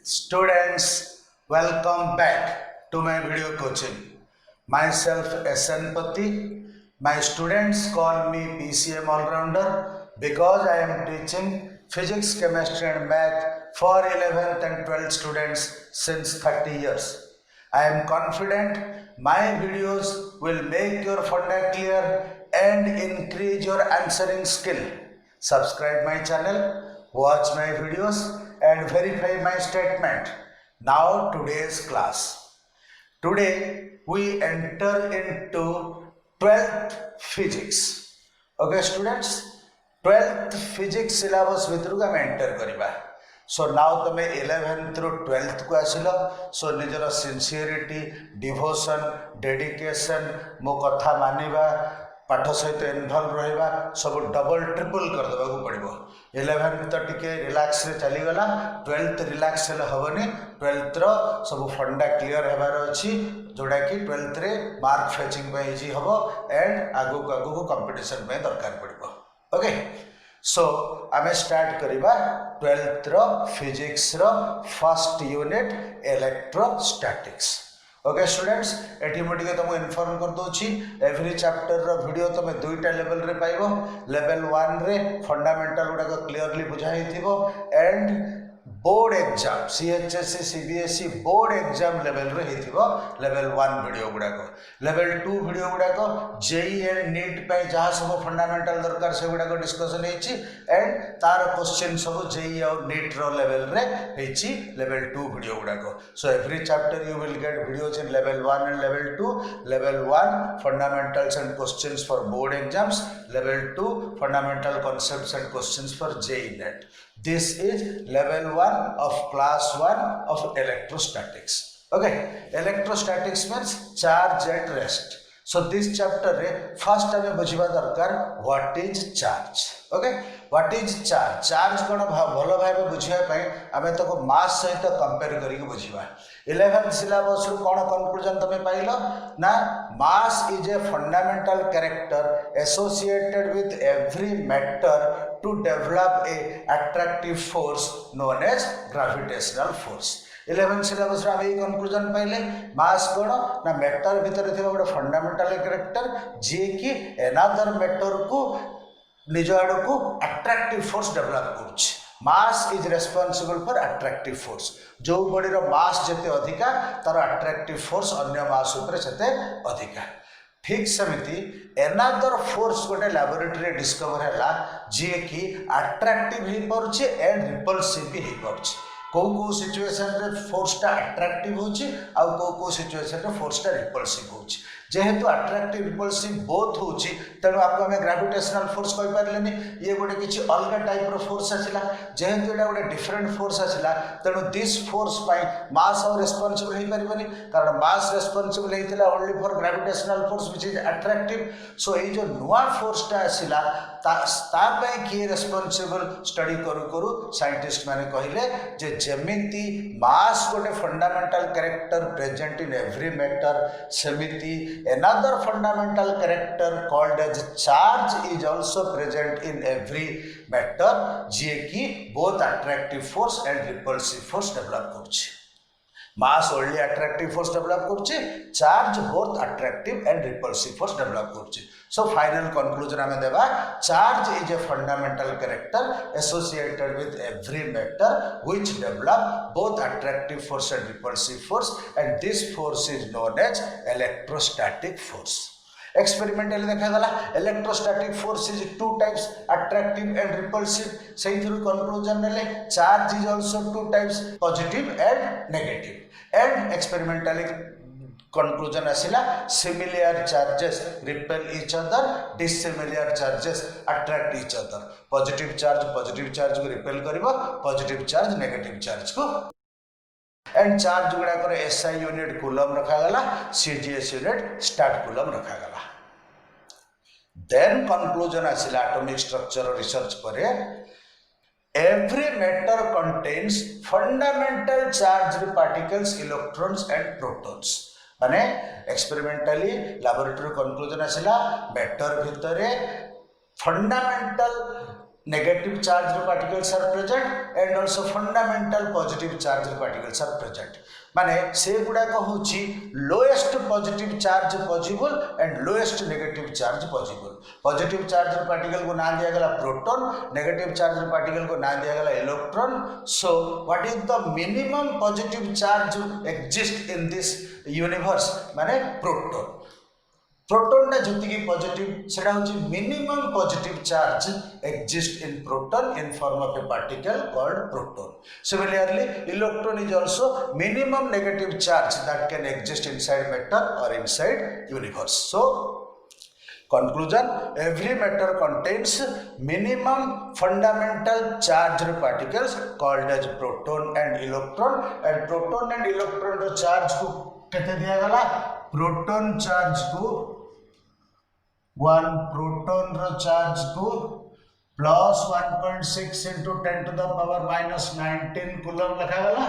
Students, welcome back to my video coaching. Myself S.N.Pati. My students call me PCM Allrounder because I am teaching physics, chemistry and math for 11th and 12th students since 30 years. I am confident my videos will make your funda clear and increase your answering skill. Subscribe my channel, watch my videos and verify my statement. Now today's class. Today we enter into 12th physics. Okay students, 12th physics syllabus भितर हम enter करिबा. So now तमे 11th ରୁ 12th को आसिलो. So निजर sincerity, devotion, dedication, मो कथा मानिबा, पाठ सहित इनवॉल्व रहिबा सब डबल ट्रिपल कर देबा को पड़िबो. 11th तो टिके रिलैक्स रे चली गला, 12th रिलैक्स हेले हबनी. 12th रो सब फंडा क्लियर हेबार अछि जोडा कि 12th रे मार्क फेचिंग पे इजी हबो एंड आगु को कंपटीशन पे दरकार पड़िबो. ओके, सो आमे स्टार्ट करिबा 12th रो फिजिक्स रो first unit electrostatics. Okay students, एटी मु टिके तुमको इन्फॉर्म कर दोछि एवरी चैप्टर रो वीडियो तुमे दुईटा लेवल रे पाइबो. लेवल 1 रे फंडामेंटल गुडा को क्लियरली बुझाई थिबो and board exam CHSC CBSE board exam level रे हेथिबो लेवल 1 वीडियो गुडा को. लेवल 2 वीडियो गुडा को जेई एंड नीट पे जहां सब फंडामेंटल दरकार से गुडा को डिस्कशन हेछि एंड तार क्वेश्चन सब जेई और नीट रो लेवल रे हेछि लेवल 2 वीडियो गुडा को. So every chapter you will get videos in level 1 and level 2. Level 1 fundamentals and questions for board exams, level 2 fundamental concepts and questions for JEE NEET. This is level 1 of class 1 of electrostatics. Okay, electrostatics means charge at rest. So this chapter re first हमें बुझिबा दरकार what is charge. Okay, what is charge? Charge कोन भलो भाबे बुझिबा पई हमें तो मास सहित compare करिक बुझिबा. 11th syllabus रू कोन कंक्लूजन तमे पाइलो ना, mass is a fundamental character associated with every matter to develop a attractive force known as gravitational force. 11th syllabus रा हम कंक्लूजन पाइले मास कोन ना मैटर भीतर थिबा गोटे फंडामेंटल कैरेक्टर जे कि अनदर मैटर को निज आड़ को अट्रैक्टिव फोर्स डेवलप करुछि. Mass is responsible for attractive force. जो बॉडी रो मास जते अधिका तार अट्रैक्टिव फोर्स अन्य मास ऊपर सेते अधिका. ठीक समिति एनादर फोर्स गोटे लैबोरेटरी डिस्कवर हैला जे कि अट्रैक्टिव ही पड़ुछि एंड रिपल्सिव भी ही पड़ुछि. को सिचुएशन रे फोर्स टा अट्रैक्टिव होछि आ को सिचुएशन रे फोर्स टा रिपल्सिव होछि. जेहेतु अट्रैक्टिव रिपल्सिव बोथ होछि तेणु आपको हमें ग्रेविटेशनल फोर्स कहि पारलेनी. ये गोटे किछि अलग टाइप रो फोर्स आसिला. जेहेतु एटा गोटे डिफरेंट फोर्स आसिला तेणु दिस फोर्स पाई मास और रेस्पॉन्सिबल हे परिबनी, कारण मास रेस्पॉन्सिबल हेतिला only for gravitational force which is attractive. So ए जो नुआ फोर्स टा आसिला ता पे किए रेस्पॉन्सिबल स्टडी करू करू साइंटिस्ट माने कहिले जे जेमिति मास गोटे fundamental character present in every matter, सेमिति another fundamental character called as charge is also present in every matter जे कि both attractive force and repulsive force develop करुछि. Mass only attractive force develop करुछि, charge both attractive and repulsive force develop करुछि. So final conclusion हमें देबा charge is a fundamental character associated with every matter which develop both attractive force and repulsive force and this force is known as electrostatic force. Experimentally देखा गला electrostatic force is two types attractive and repulsive. सही through conclusion नेले charge is also two types positive and negative. And experimentally conclusion asila similar charges repel each other, dissimilar charges attract each other. positive charge को repel करिबो, positive charge negative charge को. And charge गुडा कर SI unit coulomb रखा गला, CGS unit start Coulomb रखा गला. Then conclusion आसिला atomic structure research करे every matter contains fundamental charged particles, electrons and protons. माने एक्सपेरिमेंटली लैबोरेटरी कंक्लूजन आसिला मैटर भितरे fundamental negative charged particles are present and also fundamental positive charged particles are present. माने से गुड़ाक हूँ lowest positive charge possible and lowest negative charge possible. Positive charge particle को नाम दिया गया proton, negative charge particle को नाम दिया गया electron. So what is the minimum positive charge exist in this universe माने प्रोटॉन. प्रोटॉन जी पॉजिटिव सेटा हूँ minimum positive charge exist in proton in form of A particle called proton. Similarly, electron is also minimum negative charge that can exist inside matter or inside universe. So, conclusion: every matter contains minimum fundamental charged particles called as proton and electron. And proton and electron रो charge को कितने दिया गया? Proton charge को 1 proton रो charge को plus 1.6 into 10 to the power minus 19 coulomb लिखा गला.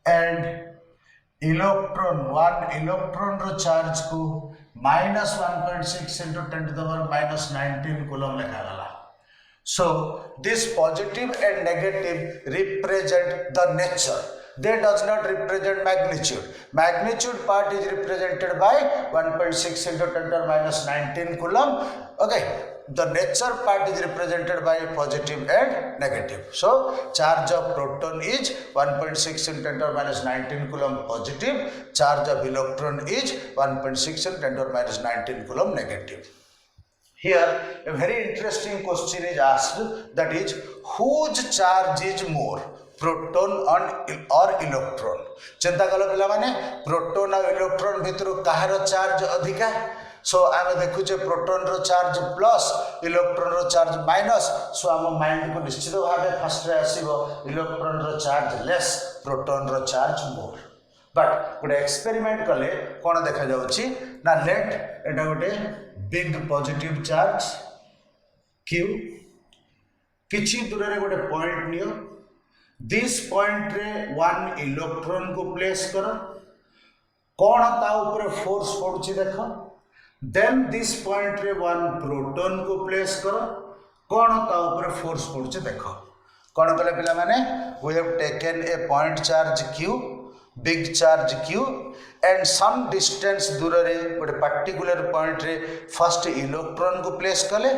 एंड इलेक्ट्रॉन 1 इलेक्ट्रॉन रो चार्ज को minus 1.6 into 10 to the power minus 19 coulomb लिखा गला. So this positive and negative represent the nature. They does not represent magnitude. Magnitude part is represented by 1.6 into 10 to the minus 19 coulomb. Okay. The nature part is represented by positive and negative. So charge of proton is 1.6 into 10 to the minus 19 coulomb positive. Charge of electron is 1.6 into 10 to the minus 19 coulomb negative. Here a very interesting question is asked, that is whose charge is more, proton or electron. चिंता कलो पिला माने proton और electron भितर कहार charge अधिका. So आम देखुचे proton रो चार्ज प्लस इलेक्ट्रॉन रो चार्ज माइनस. सो आम माइंड को निश्चित भाव फर्स्ट आसो इलेक्ट्रॉन रो चार्ज लेस, प्रोटॉन रो चार्ज मोर. बट गोटे एक्सपेरिमेंट कले कौन देखा जाउची ना, लेट एटा गोटे बिग पॉजिटिव चार्ज क्यू, किछि दूर रे गोटे पॉइंट नियो. दिस पॉइंट रे 1 इलेक्ट्रॉन को प्लेस करो. कौन ता ऊपर फोर्स पड़ुची देखो. देन दिस पॉइंट रे 1 प्रोटॉन को प्लेस करो. कौन ता ऊपर फोर्स पड़ुची देखो. कौन कले पिला माने, we have taken a point charge Q, big charge Q, and some distance दूर रे गोटे पर्टिकुलर पॉइंट रे फर्स्ट इलेक्ट्रॉन को प्लेस कले.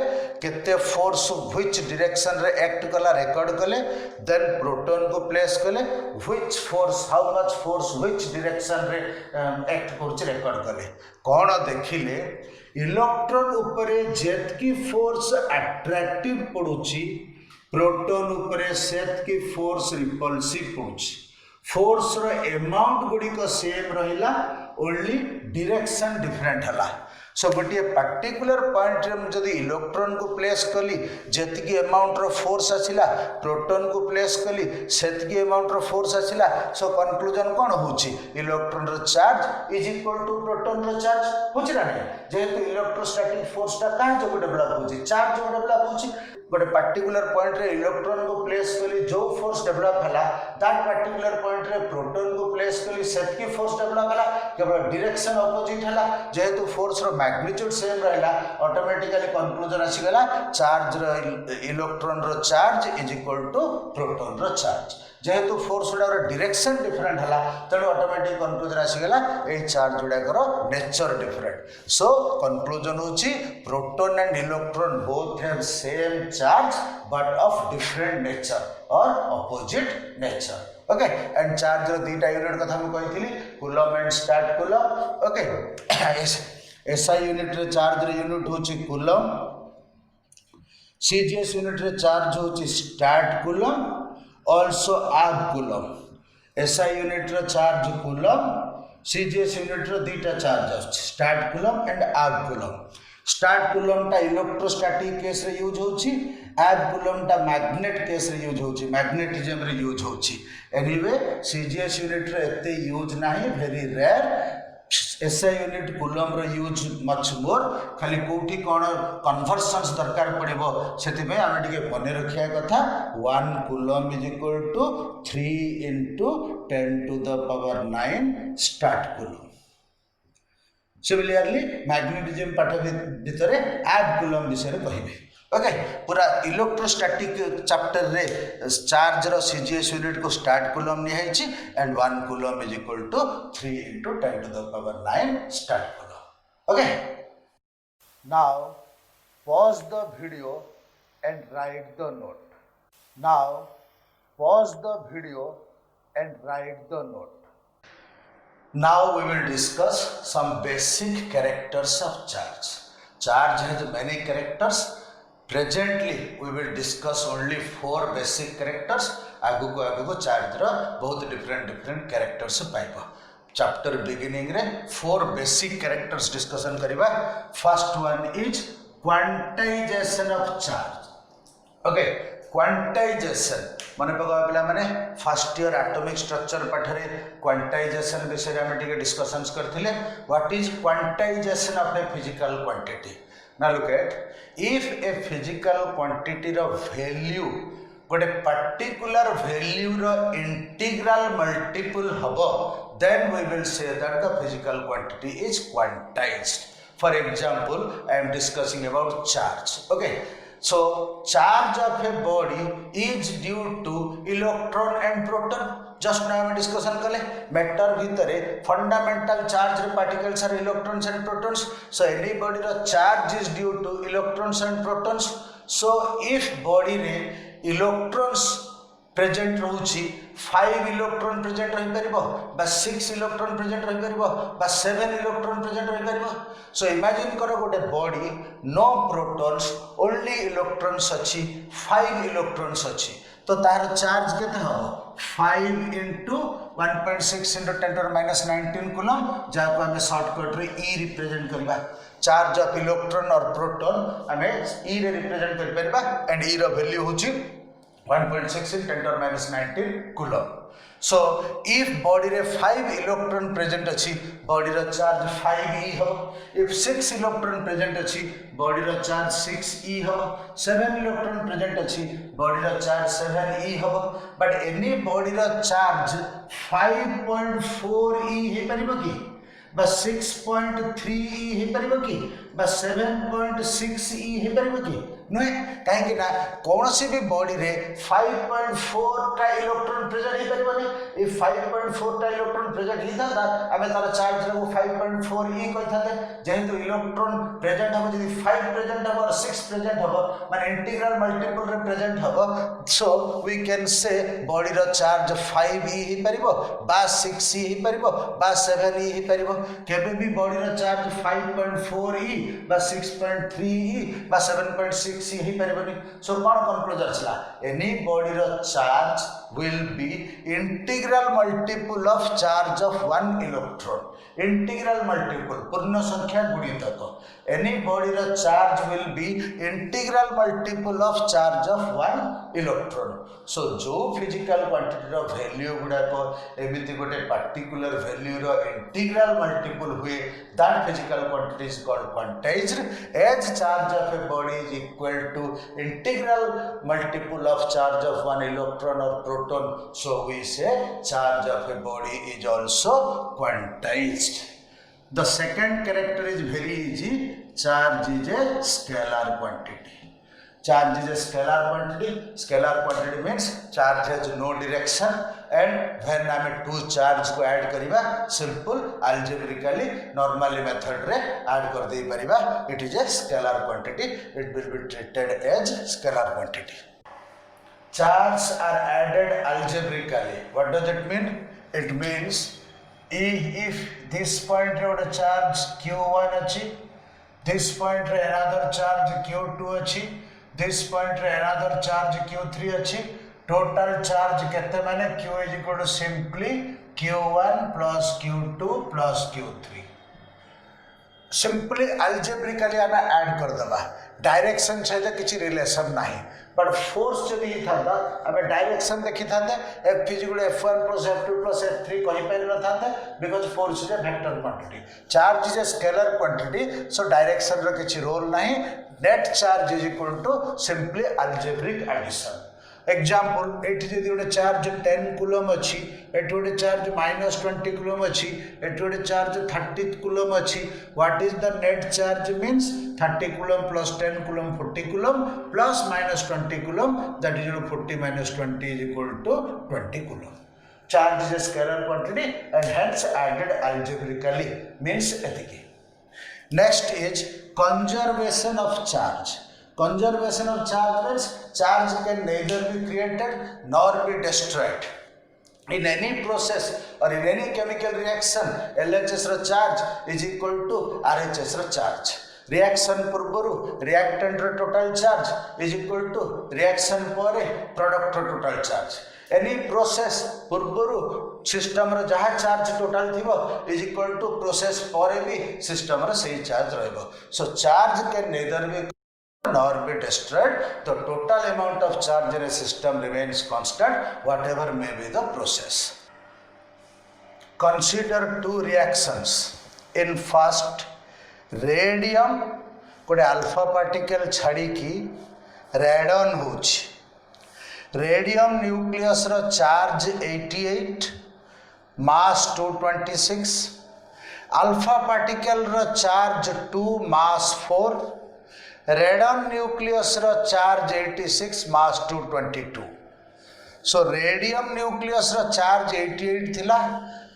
केते फोर्स व्हिच डायरेक्शन रे एक्ट कला रिकॉर्ड कले. देन प्रोटॉन को प्लेस कले, which force how much force which direction रे एक्ट करछ रिकॉर्ड कले. कौन देखिले इलेक्ट्रॉन उपरे जेतकी फोर्स अट्रैक्टिव पड़ुची, प्रोटॉन उपरे सेतकी फोर्स रिपल्सिव पड़ुची. फोर्स रो अमाउंट गुड़िक सेम रहिला, ओनली डायरेक्शन डिफरेंट हला. सो गोटे पर्टिकुलर पॉइंट रे जदि इलेक्ट्रॉन को प्लेस कली जेतिकी अमाउंट रो फोर्स आसिला, प्रोटॉन को प्लेस कली सेतिकी अमाउंट रो फोर्स आसिला. सो कंक्लूजन कौन होची, इलेक्ट्रॉन रो charge is equal to proton रो चार्ज होची ना नहीं. जेहेतु इलेक्ट्रोस्टैटिक फोर्स टा काहे जो डेवलप होची, चार्ज जो डेवलप होची. गोटे पर्टिकुलर पॉइंट रे इलेक्ट्रॉन को प्लेस कली जो फोर्स डेवलप हला, दैट पर्टिकुलर पॉइंट रे प्रोटॉन को प्लेस कली सेतकी फोर्स डेवलप हला, केवल डायरेक्शन अपोजिट हला. जेहेतु फोर्स रो मैग्नीट्यूड सेम रहला, ऑटोमेटिकली कंक्लूजन आसी गला चार्ज रो इलेक्ट्रॉन रो charge is equal to proton रो चार्ज. जेहेतु फोर्स गुड़ार डायरेक्शन डिफरेंट है, तेणु ऑटोमेटिक कंक्लूजन आसीगला ये चार्ज गुड़ाकर नेचर डिफरेंट. सो कंक्लूजन होची proton and electron both have same charge but of different nature और opposite nature. Okay, and charge रो दीटा यूनिट कथा हम कहिथिली, coulomb and stat coulomb. Okay, SI unit रे चार्ज रे यूनिट होची कूलम, सीजीएस यूनिट रे चार्ज होची stat coulomb, also ab coulomb. SI unit रो चार्ज कूलम, CGS यूनिट रो दीटा चार्ज अछि, stat coulomb and ab coulomb. Stat coulomb टा इलेक्ट्रोस्टैटिक केस रे यूज होछि, ab कूलम टा मैग्नेट केस रे यूज होछि, मैग्नेटिज्म रे यूज होछि. एनीवे CGS यूनिट रे एते यूज नाही, very rare. SI unit coulomb रो यूज मच मोर. खाली कोठी कोन कन्वर्सन्स दरकार पड़िबो सेति में आमे टिके मने रखिया कथा. 1 coulomb is equal to 3 into 10 to the power 9 stat coulomb. Similarly magnetism पाठ भितरे ab कूलम विषय कहिबे. ओके पूरा इलेक्ट्रोस्टैटिक चैप्टर रे चार्ज रो सीजीएस यूनिट को स्टार्ट कूलम निहाइछि and 1 coulomb is equal to 3 into 10 to the power 9 stat coulomb. Okay now pause the video and write the note। now pause the video and write the note। now we will discuss some basic characters of charge। charge has many characters। presently we will discuss only 4 basic characters। आगु को charge रो बहुत different characters पाइबा। chapter beginning रे 4 basic characters discussion करिबा। first one is quantization of charge। Okay quantization माने पका पिला माने फर्स्ट ईयर एटॉमिक स्ट्रक्चर पाठरे क्वांटाइजेशन विषय में टिके डिस्कशंस करथिले। What is quantization of a physical quantity. Now look at if a physical quantity रो वैल्यू गोटे पर्टिकुलर वैल्यू रो इंटीग्रल मल्टीपल हबो then we will say that the physical quantity is quantized. For example I am discussing about charge. Okay so charge of a body is due to electron and proton। just now we discussion kale matter bhitare fundamental charge particles are electrons and protons। so any body ro charge is due to electrons and protons। so if body re electrons present रोची 5 electron present रही परिबो बा 6 electron present रही परिबो बा 7 electron present रही परिबो। सो imagine करो गोटे body no protons only electrons अछि 5 इलेक्ट्रॉन्स अछि तो तार चार्ज केते हो 5 into 1.6 into 10 to the minus 19 coulomb जाको हमें शॉर्टकट रे ई रिप्रेजेंट करबा। चार्ज ऑफ इलेक्ट्रॉन और प्रोटॉन हमें ई रे रिप्रेजेंट कर परबा एंड ई रो वैल्यू होची 1.6 in 10 to the minus 19 coulomb। so if body re 5 electron present achi body ro charge 5e ho। if 6 electron present achi body ro charge 6e ho। 7 electron present achi body ro charge 7e ho। but any body ro charge 5.4e he परिबो की बा 6.3e he परिबो की बा 7.6e he परिबो की नुहे कहीं ना कौन सी भी बॉडी रे 5.4 टा इलेक्ट्रॉन प्रेजेंट ही परिबनी। ए 5.4 टा इलेक्ट्रॉन प्रेजेंट ही था हमें तार चार्ज रे 5.4 ई कहि थाते जेहेतु इलेक्ट्रॉन प्रेजेंट हो जदी 5 प्रेजेंट हो और 6 प्रेजेंट हो माने इंटीग्रल मल्टीपल रे प्रेजेंट हो so we can say body रो चार्ज 5 ई ही परिबो बा 6 ई ही परिबो बा 7 ई ही परिबो। केबे भी बॉडी रो चार्ज 5.4 ई बा 6.3 ई बा 7.6 ही परिबनी। सो कौन कंक्लूजन छला एनी बॉडी रो charge will be integral multiple of charge of 1 electron। integral multiple पूर्ण संख्या गुणितक any body row charge will be integral multiple of charge of 1 electron। so जो physical quantity रो value गुडा को एमिति गोटे particular value रो integral multiple हुए that physical quantity is called quantized। as charge of a body is equal to integral multiple of charge of 1 electron or proton so we say charge of a body is also quantized। the second character is very easy। charge is a scalar quantity। charge is a scalar quantity। scalar quantity means charge has no direction and when हमें two charge को add करिबा simple algebraically normally method रे add कर देई परिबा it is a scalar quantity। it will be treated as scalar quantity। charges are added algebraically। what does it mean? it means if this point रे ଗୋଟେ charge q1 अछि this point रे another charge q2 अछि this point रे another charge q3 अछि total charge केते माने q is equal to simply q1 plus q2 plus q3। Simply algebraically आना ऐड कर दबा डायरेक्शन सहित किसी रिलेशन नहीं बट फोर्स जब ही था हमें डायरेक्शन देखी था F is equal f1 plus f2 plus f3 कहि पारि न था because force is a vector quantity. Charge is a scalar quantity so direction रो किसी रोल नहीं। Net charge is equal to simply algebraic addition. Example एठी जदि गोटे चार्ज 10 कूलम अछि, एठी गोटे चार्ज -20 कूलम अछि, एठी गोटे चार्ज 30 कूलम अछि, what is the net charge means 30 coulomb plus 10 coulomb 40 coulomb plus -20 coulomb, that is 40 - 20 is equal to 20 coulomb. Charge is a scalar quantity and hence added algebraically means ethic. Next is conservation of charge. Conservation of charge means charge can neither be created nor be destroyed. In any process or in any chemical reaction, LHS ro charge is equal to RHS ro charge. Reaction पूर्वरु reactant ro total charge is equal to reaction ପରେ product ro total charge. Any process पूर्वरु system रो जहा charge total थिबो is equal to process ପରେ भी system रो सही charge रहइबो. So charge can neither be nor be destroyed. The total amount of charge in a system remains constant whatever may be the process. Consider two reactions. In first, radium कोडे alpha particle छाड़ी की radon होची. Radium nucleus रो charge 88, मास 226, alpha particle रो charge 2, मास 4, रेडन nucleus रो charge 86, मास 222. सो radium nucleus रो charge 88 थिला,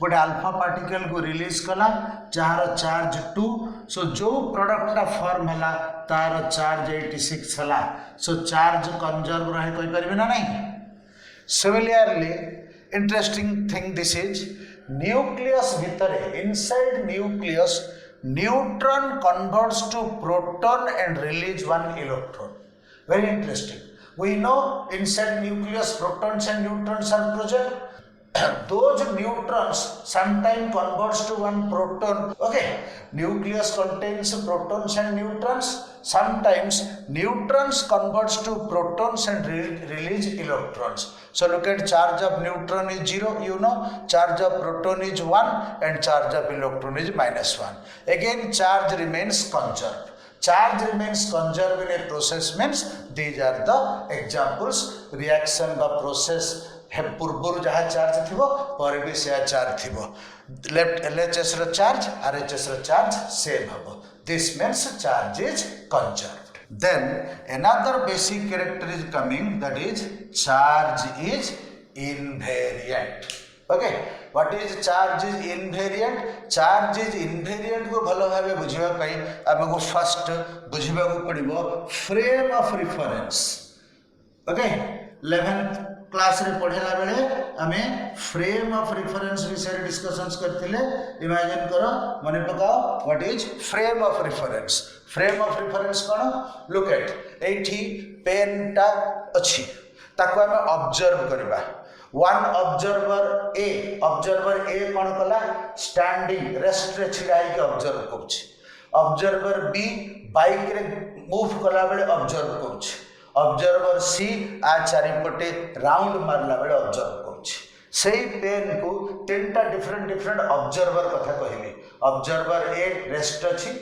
गोटे alpha particle को release कला jar charge 2. सो जो product form है तार चार्ज 86 है. सो चार्ज कंजर्व रहे कोई परिबे ना नहीं. Similarly interesting thing this is nucleus भितर inside nucleus neutron converts to proton and release one electron. Very interesting. We know inside nucleus protons and neutrons are present. Those neutrons sometimes converts to one proton. Okay, nucleus contains protons and neutrons. Sometimes neutrons converts to protons and release electrons. So look at charge of neutron is 0, you know, charge of proton is 1 and charge of electron is -1. Again charge remains conserved. Charge remains conserved in a process means these are the examples. Reaction by process पूर्वर जहाँ charge थी पर भी से charge थी. Left LHS रो charge RHS रो charge same हम. This means charge is conserved. Then another basic character is coming, that is charge is invariant. Okay, what is charge is invariant? Charge is invariant को भलो भाबे बुझिबा पई हमको first बुझिबा को पड़िबो frame of reference. Okay, 11th class रे पढ़ेला बेले आमे फ्रेम ऑफ रेफरेंस विषय डिस्कशंस करथिले. इमेजिन करो, मने पकाओ, what is frame of reference? Frame of reference cone? Look at एठी पेन टा अछि, ताको आमे ऑब्जर्व करबा. वन ऑब्जर्वर ए कोन कला? स्टैंडिंग रेस्ट रे छिड़ाई के ऑब्जर्व करछि. ऑब्जर्वर बी बाइक रे मूव कला बेले ऑब्जर्व करछि. ऑब्जर्वर सी आ चारिपटे राउंड मारला बेले ऑब्जर्व करछि. सेही पेन को तीनटा डिफरेंट ऑब्जर्वर कथा कहली. ऑब्जर्वर ए रेस्ट अछि,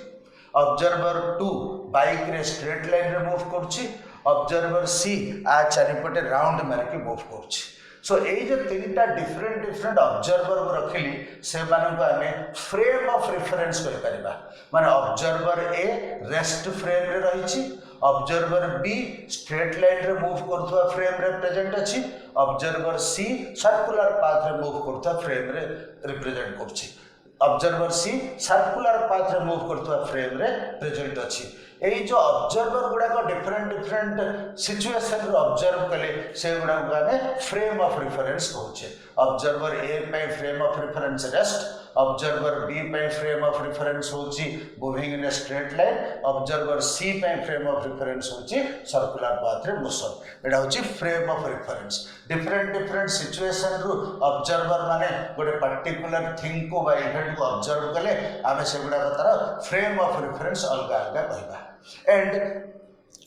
ऑब्जर्वर 2 बाइक रे स्ट्रेट लाइन रे मूव करछि, ऑब्जर्वर सी आ चारिपटे राउंड मार के मूव करछि. सो ये जो तीनटा डिफरेंट ऑब्जर्वर को रखिली से मानक आमे फ्रेम ऑफ रेफरेंस कहि परिबा. माने ऑब्जर्वर ए रेस्ट फ्रेम रे रहिछि, ऑब्जर्वर बी स्ट्रेट लाइन रे मूव करथुवा फ्रेम रे प्रेजेंट अछि, ऑब्जर्वर सी सर्कुलर पाथ रे मूव करथुवा फ्रेम रे रिप्रेजेंट करछि. ऑब्जर्वर सी सर्कुलर पाथ रे मूव करथुवा फ्रेम रे प्रेजेंट अछि. एई जो ऑब्जर्वर गुडा को डिफरेंट सिचुएशन रे ऑब्जर्व कले से गुडा को आमे फ्रेम ऑफ रेफरेंस कहउछे. ऑब्जर्वर ए पे frame of reference rest, observer B पे फ्रेम ऑफ रेफरेंस होची moving in a straight line, observer C पे फ्रेम ऑफ रेफरेंस होची सर्कुलर पाथ रे मोशन. एडा होची frame of reference. Different situation रु ऑब्जर्वर माने गोटे पर्टिकुलर थिंग को बा इवेंट को ऑब्जर्व कले आमे से गुडा तार फ्रेम ऑफ रेफरेंस अलगा अलगा कहबा. एंड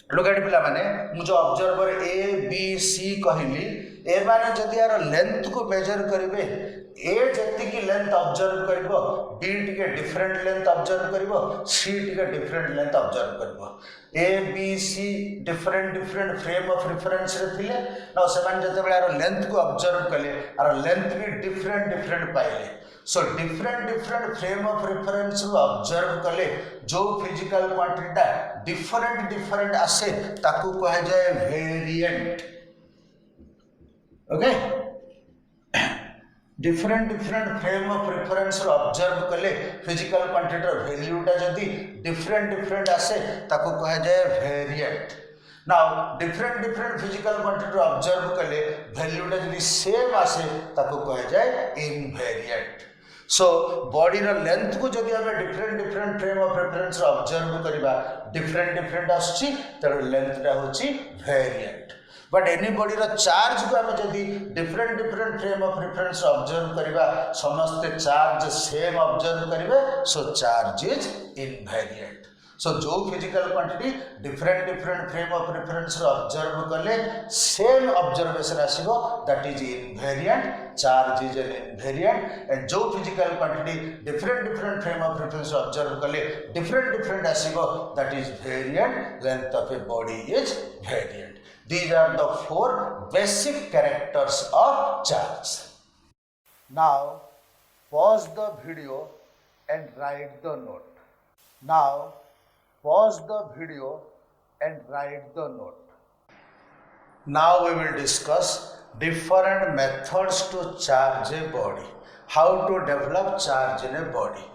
लुक एट पिला माने मु जो ऑब्जर्वर ए बी सी कहली ए माने जदि यार लेंथ को मेजर करेंगे ए जी लेंथ ऑब्जर्व करिवो बी टिके डिफरेंट लेंथ ऑब्जर्व करिवो सी टिके डिफरेंट लेंथ ऑब्जर्व करिवो A B C different different frame of reference रे थिले ना से माने जते बेला लेंथ को ऑब्जर्व कले आर लेंथ भी डिफरेंट डिफरेंट पाइले so different different frame of reference रो ऑब्जर्व कले जो फिजिकल क्वांटिटी डिफरेंट डिफरेंट आसे ताकू कहा जाए variant okay different different frame of reference रो ऑब्जर्व कले फिजिकल क्वांटिटी वैल्यूटा जदी डिफरेंट डिफरेंट आसे ताकू कहा जाए variant now different different physical quantity observe कले वैल्यूटा जदी सेम आसे ताकू कहा जाए इनवेरिएंट सो बॉडी रो लेंथ को जदी हमें different different frame of reference observe करिबा डिफरेंट डिफरेंट आछि तर लेंथ रा होछि वेरिएंट बट एनी बॉडी रो चार्ज को हमें जदी different different frame of reference observe करिबा समस्त चार्ज सेम ऑब्जर्व करिवे so charge is invariant so जो physical quantity different different frame of reference observe कले सेम ऑब्जर्वेशन आसीबो that is invariant charge is an invariant and जो physical quantity different different frame of reference observe कले different different आसीबो that is variant length of a body is variant these are the four basic characters of charge now pause the video and write the note now pause the video and write the note now we will discuss different methods to charge a body how to develop charge in a body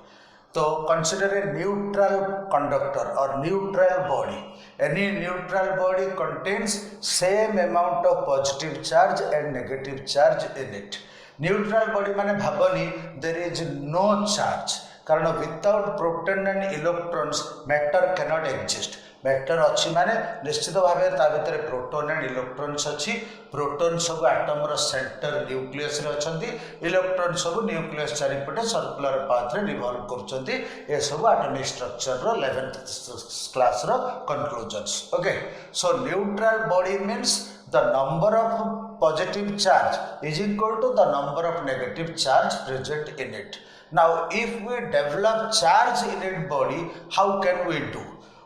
तो consider a neutral conductor or neutral body. Any neutral body contains same amount of positive charge and negative charge in it. Neutral body माने भाबनी there is no charge कारण without proton and electrons matter cannot exist. Matter अच्छी माने निश्चित भाव ता भीतर proton and electrons अच्छी proton सब एटम रो सेंटर न्यूक्लियस रे अछंती इलेक्ट्रॉन सब न्यूक्लियस चारिपटे सर्कुलर पाथ रे रिवॉल्व करछंती ए सब एटॉमिक स्ट्रक्चर रो 11th क्लास रो conclusions okay so neutral body means the number of positive charge is equal to the number of negative charge present in it now if we develop charge in it body how can we do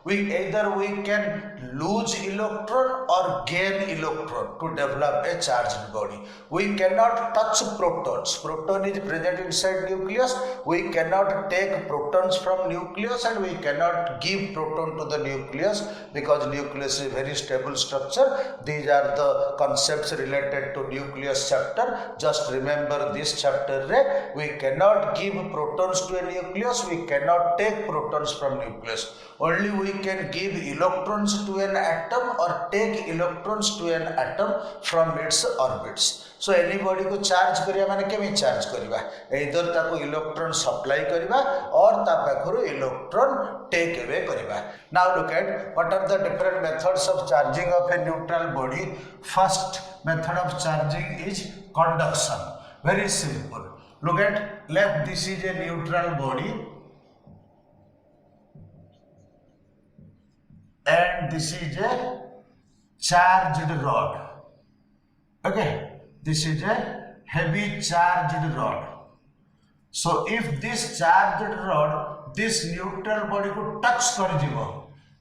either we can lose electron or gain electron to develop a charged body. We cannot touch protons. Proton is present inside nucleus. We cannot take protons from nucleus and we cannot give proton to the nucleus because nucleus is a very stable structure. These are the concepts related to nucleus chapter. Just remember this chapter. We cannot give protons to a nucleus. We cannot take protons from nucleus. Only we can give electrons to an atom or take electrons to an atom from its orbits. So anybody को charge करिया माने केमी charge करिवा either ताको electron supply करिवा और ता पाखरु electron take away करिवा. Now look at what are the different methods of charging of a neutral body. First method of charging is conduction. Very simple. Look at left, this is a neutral body and this is a charged rod. Okay, this is a heavy charged rod. So if this charged rod this neutral body को touch कर जीवो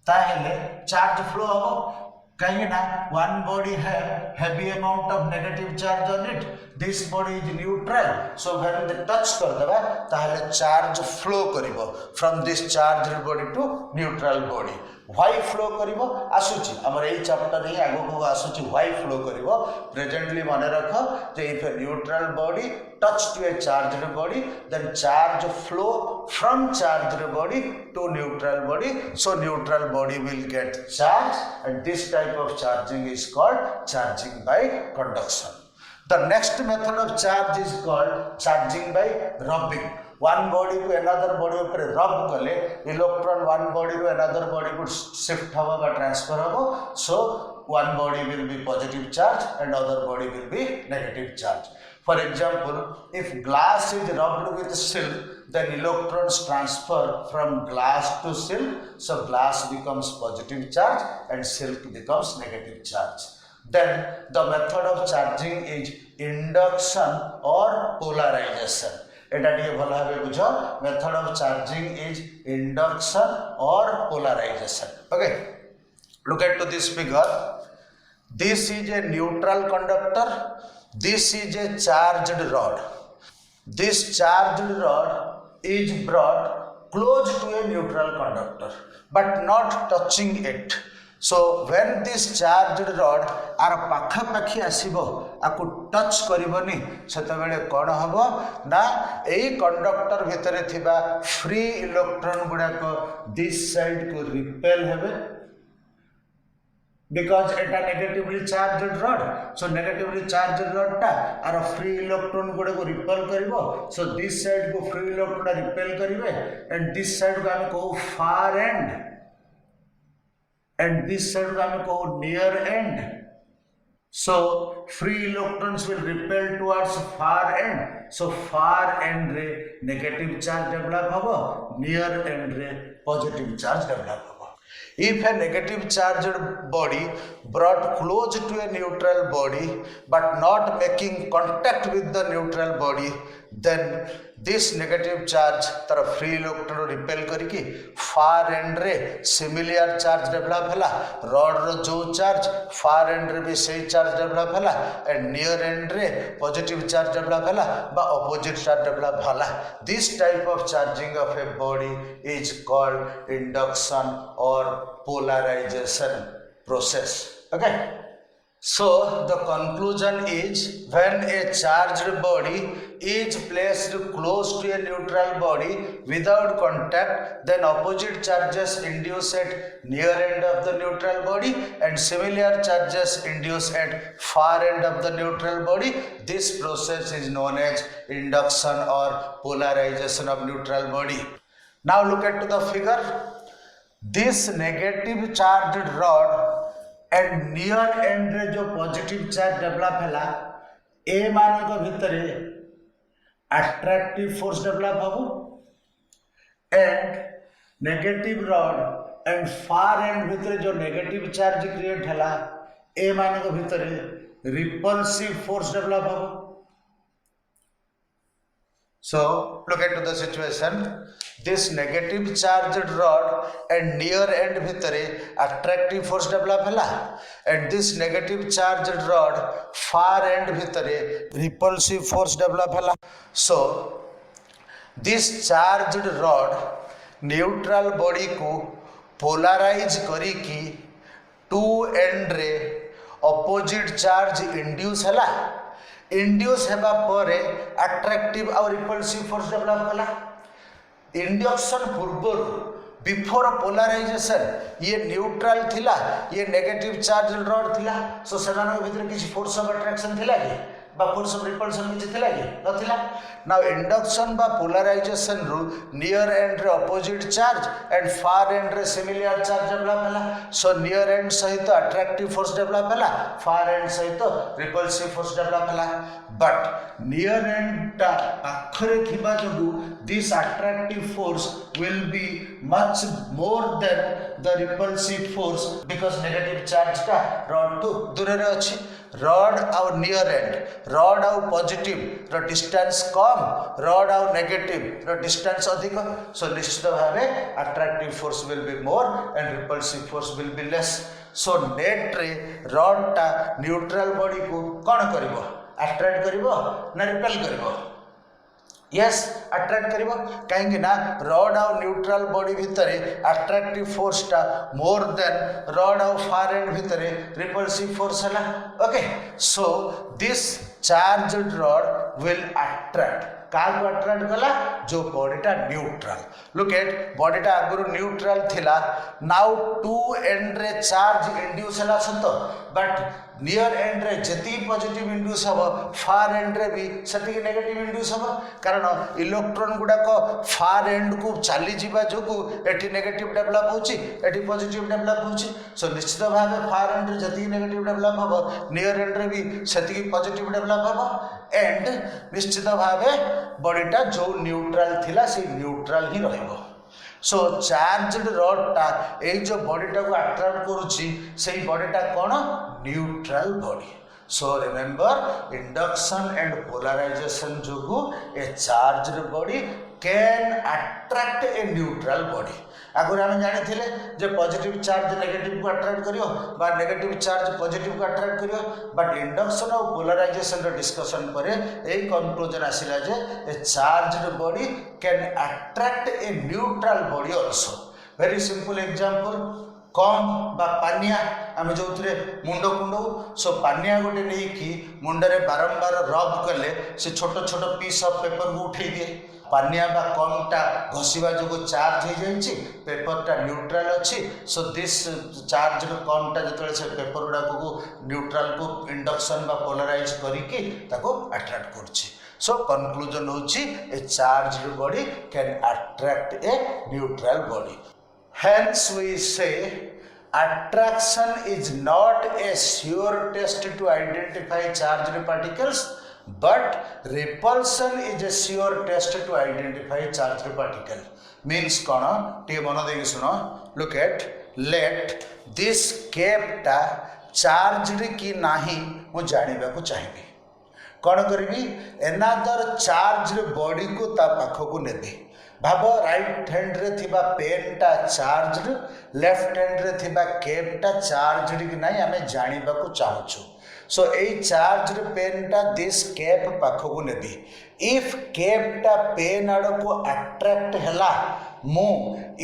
ताहेले charge flow हो कहीं ना one body have heavy amount of negative charge on it, this body is neutral, so when they touch कर देबा ताहेले charge flow करिवो from this charged body to neutral body. Why flow करिवो आसुची हमर एई chapter रे आगो को आसुची why flow करिवो प्रेजेंटली माने रखो जे if a neutral body touch to a charged body then charge flow from charged body to neutral body, so neutral body will get charge and this type of charging is called charging by conduction. The next method of charge is called charging by rubbing. One body to another body ऊपर rub कले electron one body to another body को shift हवा बा transfer हवा, so one body will be positive charge and other body will be negative charge. For example, if glass is rubbed with silk, then electrons transfer from glass to silk, so glass becomes positive charge and silk becomes negative charge. then the method of charging is induction or polarization. এটা টিকে ভালো ভাবে বুঝ, method of charging is induction or polarization. Okay, look at to this figure. This is a neutral conductor, this is a charged rod. This charged rod is brought close to a neutral conductor but not touching it. So when this charged rod आर पाखापाखि आसीबो आकु touch करिवनी सेतबेले कोन हबो ना एई conductor भितरे थिबा फ्री इलेक्ट्रॉन गुडा को दिस साइड को रिपेल हेबे because eta negatively charged rod. So negatively charged rod ta आर फ्री इलेक्ट्रॉन गुडा को रिपेल करिवो. So this side को फ्री इलेक्ट्रॉन रिपेल करिवे and this side को हम को far end and this side को हम को near end. So free electrons will repel towards far end. So far end रे negative charge develop हबो, near end रे positive charge develop हबो. If a negative charged body brought close to a neutral body but not making contact with the neutral body, then this negative charge तार free electron repel करिकी far end रे similar charge develop हला. rod रो जो charge far end रे भी सही charge develop हला and near end रे positive charge develop हला बा opposite charge develop हला. This type of charging of a body is called induction or polarization process. Okay, so the conclusion is when a charged body is placed close to a neutral body without contact, then opposite charges induce at near end of the neutral body and similar charges induce at far end of the neutral body. This process is known as induction or polarization of neutral body. Now look at to the figure. This negative charged rod and near end रे जो positive charge develop हला ए मानक भितरे attractive force develop हबो and negative rod and far end भितरे जो negative charge create हला ए मानक भितरे repulsive force develop हबो. So look at the situation. This negative charged rod and near end भितरे attractive force develop हला and this negative charged rod far end भितरे repulsive force develop हला. So this charged rod neutral body को polarize करी की two end रे opposite charge induce हला. Induce हेबा परे अट्रैक्टिव और रिपल्सिव फोर्स डेवलप कला. इंडक्शन पूर्वर बिफोर पोलराइजेशन ये न्यूट्रल थिला, ये नेगेटिव चार्ज रॉड थिला. सो सेमान भितर किसी फोर्स ऑफ अट्रैक्शन थिला कि बा फोर्स ऑफ रिपल्शन किछि थिला कि नथिला. नाउ इंडक्शन बा पोलराइजेशन रु नियर एंड रे opposite charge and far end रे सिमिलर चार्ज डेवलप हला. सो नियर एंड सहित अट्रैक्टिव फोर्स डेवलप हला, फार एंड सहित रिपल्सिव फोर्स डेवलप हला. बट नियर एंड ता पाखरे थिबा जदु this attractive force will be much more than the repulsive force because negative charge टा rod to दूर रे अछि. rod और near end, rod और positive रो distance कम, rod और negative रो distance अधिक. so निश्चित भाबे attractive force will be more and repulsive force will be less. so net रे rod टा neutral body को कोन करिवो, attract करिवो ना repel करिवो? यस अट्रैक्ट करिवो. कहीं ना रॉड और न्यूट्रल बॉडी भितरे अट्रैक्टिव फोर्स टा मोर देन रॉड और फार एंड भितरे रिपल्सिव फोर्स हला. Okay, so this charged rod will attract काल को अट्रैक्ट कला जो बॉडी टा न्यूट्रल. लुक एट बॉडी टा आगुरु न्यूट्रल थिला. नाउ टू एंड रे चार्ज इंड्यूस हला सतो बट नियर एंड रे जति पॉजिटिव इंड्यूस हबो फार एंड रे भी सति नेगेटिव इंड्यूस हबो कारण इलेक्ट्रॉन गुडा को फार एंड को चली जीवा जोगु एटी नेगेटिव डेवलप होची एटी पॉजिटिव डेवलप होची. सो निश्चित भाबे फार एंड रे जति नेगेटिव डेवलप हबो नियर एंड रे भी सति पॉजिटिव डेवलप हबो एंड निश्चित भाबे बॉडीटा जो न्यूट्रल थिला से न्यूट्रल ही रहइबो. सो चार्जड रडटा ए जो बॉडीटा को अट्रैक्ट करूची सेही बॉडीटा कोन neutral body so remember induction and polarization जोगु a charged body can attract a neutral body आगुरी आम जानी जे पॉजिटिव चार्ज नेगेटिव को अट्रैक्ट करियो बा नेगेटिव चार्ज पॉजिटिव को अट्रैक्ट करियो बट इंडक्शन और पोलराइजेशन रो डिस्कशन पर ए कंक्लूजन आसिला जे a charged body can attract a neutral body also very simple example comb बा पानिया आम जो मुंड कुंडौ सो पानिया गोटे नहीं कि मुंडरे बारंबार रब कले से छोट छोट पीस ऑफ पेपर को उठे दिए पानिया बा कमटा घसीवा जो चार्ज हो जाइए पेपरटा न्यूट्रल अच्छी सो दिस चार्ज कमटा जो से पेपर गुड़ा को न्यूट्रल को इंडक्शन बा पोलराइज करके अट्रैक्ट करछि सो कंक्लूजन होछि a charged body can attract a neutral body hence we say attraction is not a sure test to identify charged particles but repulsion is a sure test to identify charged particle means kono टे मन देकी सुनो look at let this cap टा charged की नाही मु जानिबा को चाहिबी कौन करी एनादर चार्ज बॉडी को ता पाख को नेबी भाव राइट हैंड रे थिबा पेन टा चार्ज लेफ्ट हैंड रे थिबा केप टा चार्ज कि नाही आमे जानिबा को चाहूछु सो ए चार्ज पेन टा दिस केप पाख को नेबी इफ केप टा पेन आड़ को अट्रैक्ट हैला मु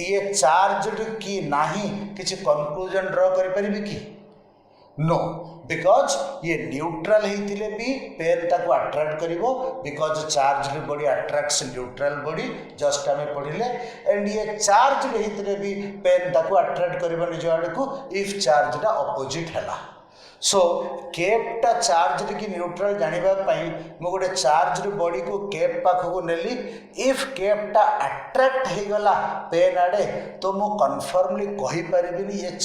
ये चार्ज कि नाही किछि कंक्लूजन ड्रॉ करि परिबी कि नो बिकॉज ये न्यूट्रल होते भी पेन ताको अट्रैक्ट करिवो because charge body attracts neutral body just आम पढ़िले एंड ये चार्ज होते भी पेन ताको अट्रैक्ट करिवो निज आड़ को इफ चार्जटा अपोजिट हैला सो केपटा चार्ज कि न्यूट्रल जानिबा पई मो गोटे चार्ज बॉडी को केप पाख को नेली इफ केपटा अट्रैक्ट हो गला पेन आड़े तो मु कन्फर्मली कहि परिबिनी ये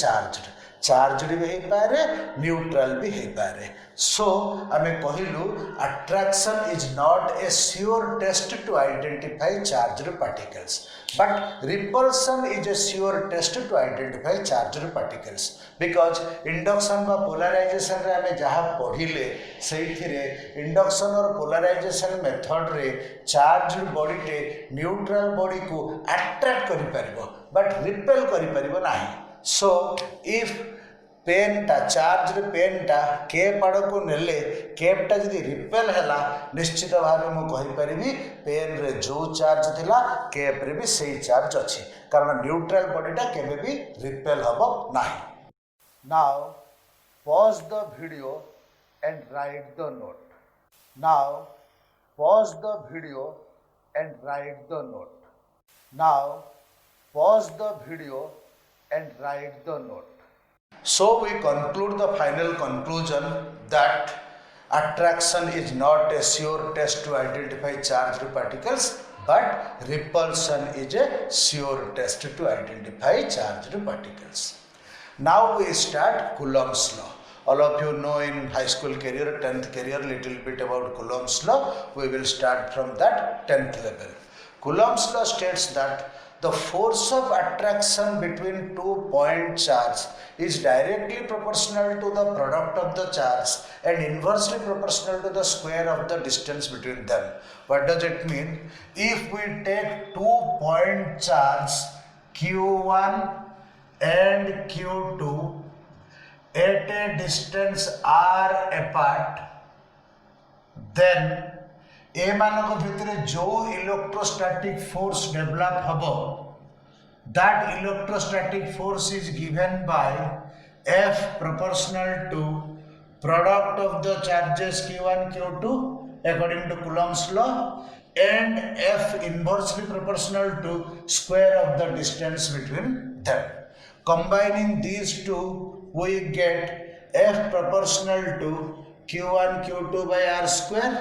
चार्जड भी हो पारे न्यूट्रल भी हो पारे सो आमे कहलु attraction is not a sure test to identify charged particles but repulsion is a sure test to identify charged particles because induction बा पोलराइजेशन रे आमे जहाँ पढ़िले सेइथिरे इंडक्शन और पोलराइजेशन मेथड रे चार्जड बॉडी टे न्यूट्रल बॉडी को अट्रैक्ट करि परिबो बट रिपेल करि परिबो नाही सो इफ पेन टा चार्ज पेन टा केप आड़ को नेले केपटा जदि रिपेल हैला निश्चित भाव मु कहि परिबी पेन रे जो चार्ज थिला केप रे भी सेही चार्ज अछि कारण न्यूट्रल बॉडीटा केबे भी रिपेल हबो नाही now pause the video and write the note now pause the video and write the note now pause the video and write the note. So we conclude the final conclusion that attraction is not a sure test to identify charged particles but repulsion is a sure test to identify charged particles. Now we start Coulomb's law. All of you know in high school career, 10th career, little bit about Coulomb's law. We will start from that 10th level. Coulomb's law states that the force of attraction between two point charge is directly proportional to the product of the charge and inversely proportional to the square of the distance between them. What does it mean? If we take 2 point charge Q1 and Q2 at a distance r apart, then ए मानक भितर जो electrostatic force develop हबो that electrostatic force is given by F proportional to product of the charges Q1 Q2 according to Coulomb's law and F inversely proportional to square of the distance between them. Combining these two we get F proportional to Q1 Q2 by R square.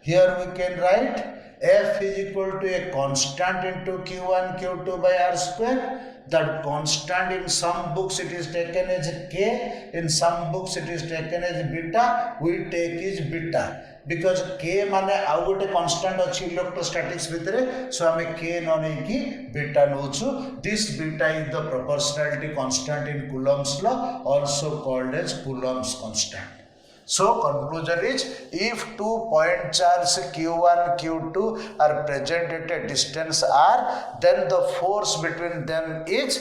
Here we can write F is equal to a constant into Q1 Q2 by R square. That constant in some books it is taken as K, in some books it is taken as beta, we take is beta. Because के माने आउ गोटे constant अच्छी electrostatics भितर सो आम के न नहीं बीटा नौचु this beta is the proportionality constant in Coulomb's law also called as Coulomb's constant. So conclusion is if two point charges q1 q2 are present at a distance r then the force between them is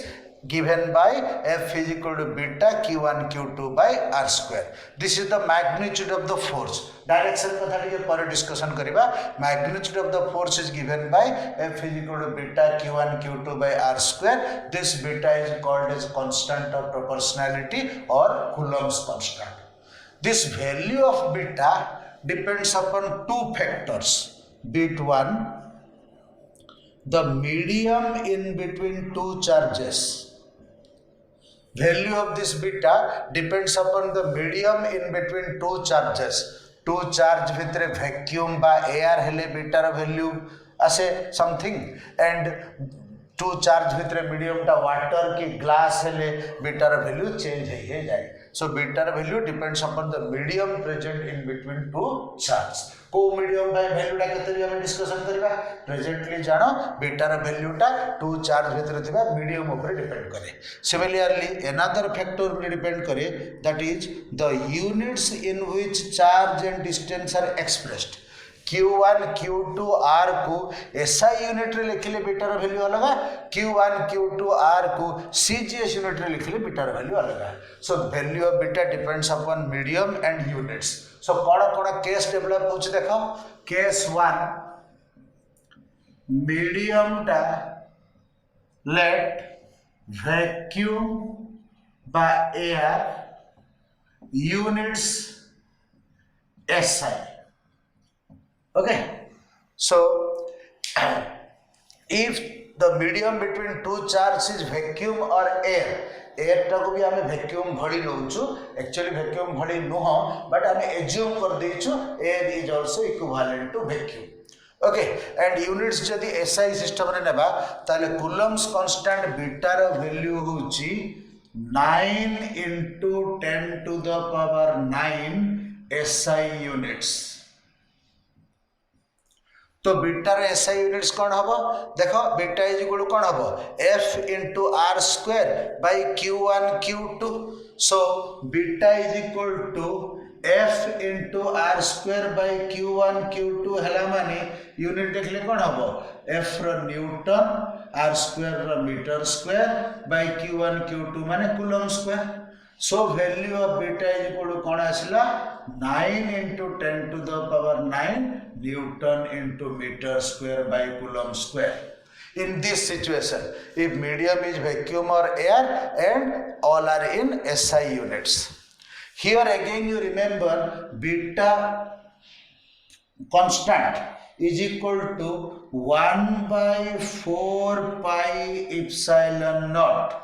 given by F is equal to beta q1 q2 by r square. This is the magnitude of the force. Direction कथा टिके पर discussion करिबा. Magnitude of the force is given by F is equal to beta q1 q2 by r square. This beta is called as constant of proportionality or Coulomb's constant. This value of beta depends upon two factors. Bit 1, the medium in between two charges. Value of this beta depends upon the medium in between two charges. Two charge भितर vacuum by air हेले beta रा value आसे something and two charge भितर medium टा water की glass हेले beta रा value change है जाए. So beta value depends upon the medium present in between two charges. को medium by value टा केते हम डिस्कशन करिबा. Presently जानो beta value टा two charge भितर थिबा medium ऊपर डिपेंड करे. Similarly another factor will depend करे that is the units in which charge and distance are expressed. Q1 Q2 R को SI यूनिट रे लिखले बीटा रा वैल्यू अलग Q1 Q2 R को CGS यूनिट रे लिखले बीटा रा वैल्यू अलग. So value of beta depends upon medium and units. So कोन केस डेवलप होछ देखो. केस 1 मीडियम टा लेट वैक्यूम बाय air units SI. Okay, so if the medium between two charges is vacuum or air, air टा को भी हमें vacuum भली नौचु. Actually vacuum भली नुह but हमें assume कर देचु air is also equivalent to vacuum. Okay, and units जदि SI system रे नेबा ताले Coulomb's constant beta रा value होची 9 into 10 to the power 9 SI units. तो बीटा रे SI यूनिट्स कौन हबो देखो. बीटा इज इक्वल टू कौन हबो F into r square by q1 q2. So beta is equal to F into r square by q1 q2 हला माने unit देखले कौन हबो F रो न्यूटन r square रो metre square by q1 q2 माने coulomb square. So value of beta is equal to कौन आसला 9 into 10 to the power 9 Newton into meter square by Coulomb square. In this situation, if medium is vacuum or air and all are in SI units. Here again you remember beta constant is equal to 1 by 4 pi epsilon naught.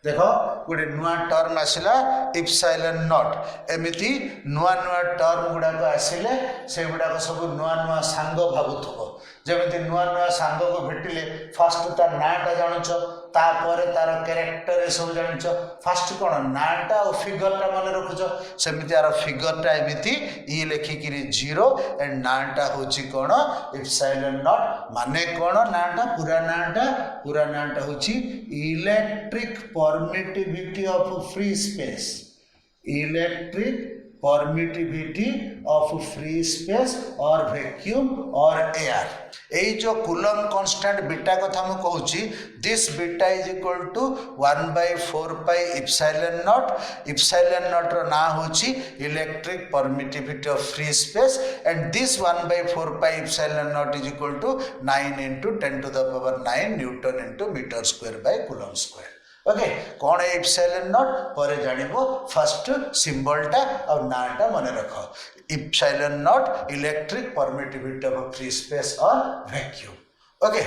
देखो गोटे नुआ term आसला epsilon not. एमिति नुआ नुआ term गुडाक आसिले से गुडाक सब नुआ नुआ सांग भाबुथबो. जेमिति नुआ नुआ सांग को भेटिले फर्स्ट तार नाटा जानुछ तापर तार कैरेक्टर सब जानुछ. फर्स्ट कोन नाटा और फिगर टा माने रखुछ. सेमिति यार फिगर टा एमिति ई लेखिकिरी 0 एंड नाटा होची कोन इप्सिलॉन नॉट. माने कोन नाटा पूरा नाटा होची electric permittivity of free space. Electric permittivity of free space or vacuum or air. এই जो Coulomb constant बीटा कथा मैं कहूची this beta is equal to 1 by 4 pi epsilon naught. Epsilon naught रो ना होची electric permittivity of free space and this 1 by 4 pi epsilon naught is equal to 9 into 10 to the power 9 Newton into meter square by Coulomb square. Okay कौन है epsilon not पर जानिबो. First symbol टा और नाटा मने रखो. Epsilon not electric permittivity of free space और vacuum. Okay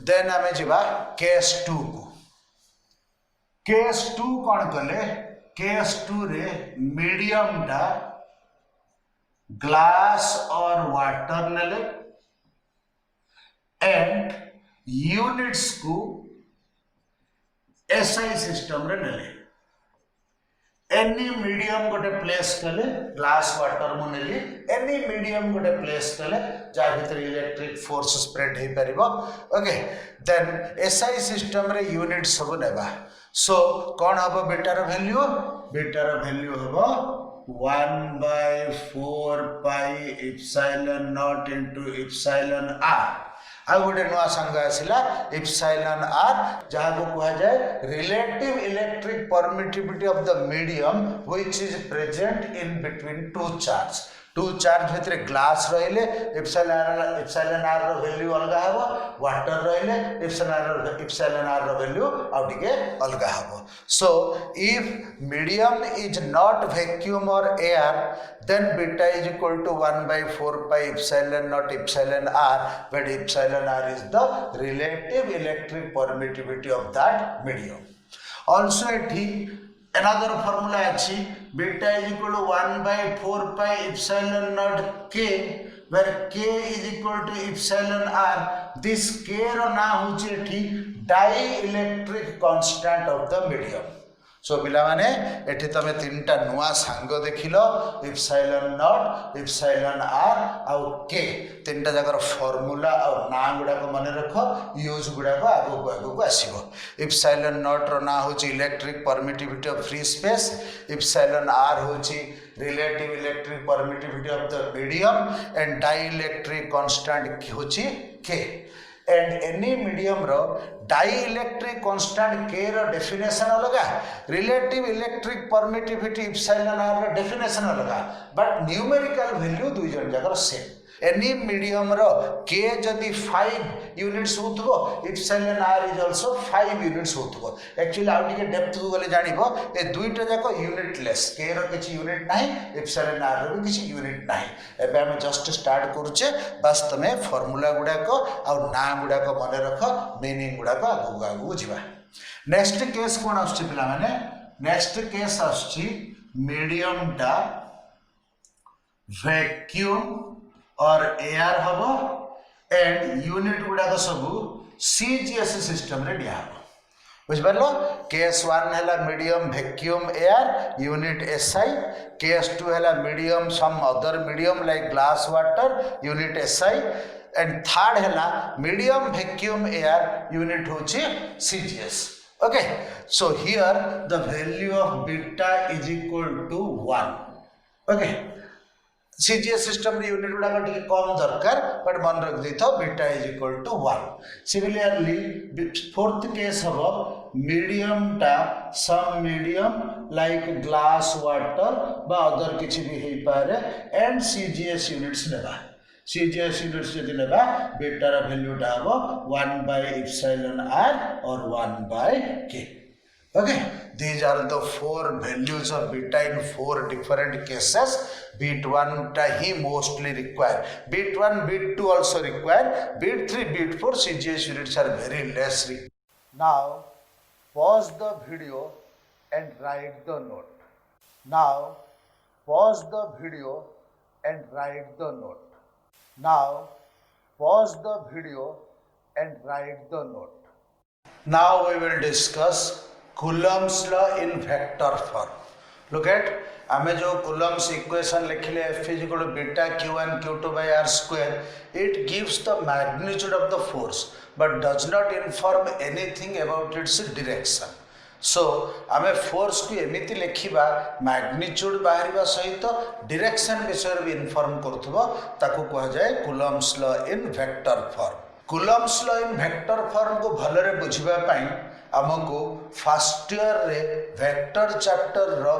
then आमे जिबा केस 2 को. केस 2 कौन कले केस 2 रे मीडियम टा ग्लास और वाटर नेले एंड यूनिट्स को SI सिस्टम रे नेले. एनी मीडियम गोटे प्लेस कले ग्लास वाटर मु नेली एनी मीडियम गोटे प्लेस कले जा भीतर इलेक्ट्रिक फोर्स स्प्रेड हो पारिबो ओके देन एसआई सिस्टम रे यूनिट सब नेबा सो कौन हबो बीटार वैल्यू हबो 1/4 pi epsilon nought into epsilon R आ गोटे नुआ संग आसला एप्सिलॉन आर जहाँ को कहा जाए relative electric permittivity of the medium which is present in between to charge भितर ग्लास रहिले एप्सिलॉन आर रो वैल्यू अलग हबो वाटर रहिले एप्सिलॉन आर रो वैल्यू आउ टिके अलग हबो so if medium is not vacuum और air then beta is equal to 1/4 pi epsilon naught epsilon r where epsilon r is the relative electric permittivity of that medium. Also another formula achi beta is equal to 1/4 pi epsilon naught k where k is equal to epsilon r. This k ro na hochi ethi dielectric constant of the medium. सो पिला माने एठी तमे तीनटा नुआ सांग देखिलो epsilon not epsilon R आउ के तीनटा जगर फार्मूला आउ ना गुडा को माने रखो यूज गुडा को आगो को आसीबो एप्सिलॉन नॉट रो ना होची electric permittivity of free space epsilon R होची relative electric permittivity of the medium and dielectric constant होची K and any medium ro dielectric constant k ro definition अलगा relative electric permittivity epsilon r ro definition अलगा but numerical value दुई जन जगर same any medium ro k जदि 5 units होतबो epsilon r is also 5 units होतबो actually आउ टिके depth को गले जानिबो ए दुईटा जाको यूनिटलेस k रो किछि यूनिट नाही epsilon r रो किछि यूनिट नाही एबे हम जस्ट स्टार्ट करूचे बस तमे फार्मूला गुडा को आ ना गुडा को माने रखो मीनिंग गुडा को आगु जिबा नेक्स्ट केस कोन आछी पिला माने नेक्स्ट केस आछी मीडियम टा वैक्यूम और एयर हबो एंड यूनिट गुडा को सब सीजीएस सिस्टम रे दिया हबो बुझ परलो केस 1 हैला medium vacuum air unit SI case 2 हैला medium some other medium like glass water unit SI and third हैला मीडियम वैक्यूम एयर यूनिट होची CGS okay so here the value of beta is equal to 1 okay CGS system रे unit गुडा टिके कम दरकार but मन रख दै तो beta is equal to 1 similarly fourth case हबो मीडियम टा some medium like glass water बा अदर किछि भी हे पारे एंड सीजीएस यूनिट्स नेबा सीजीएस यूनिट्स जदि नेबा बीटा रा वैल्यू टा हबो 1/epsilon r और 1/k okay these are the four values of beta in four different cases bit 1 ta he mostly require bit 1 bit 2 also require bit 3 bit 4 cgs units are very less required. Now pause the video and write the note. Now pause the video and write the note. Now pause the video and write the note. Now we will discuss Coulomb's law in vector form. Look at आमे जो Coulomb's equation लिखले F is equal to beta q1 q2 by r square. It gives the magnitude of the force but does not inform anything about its direction. So आमे force को एमिति लिखिबा magnitude बाहरिबा सहित direction विषय भी inform करथबो ताको कहा जाए Coulomb's law in vector form. Coulomb's law in vector form को भलरे बुझिबा पई आमको फर्स्ट ईयर रे वेक्टर चैप्टर रो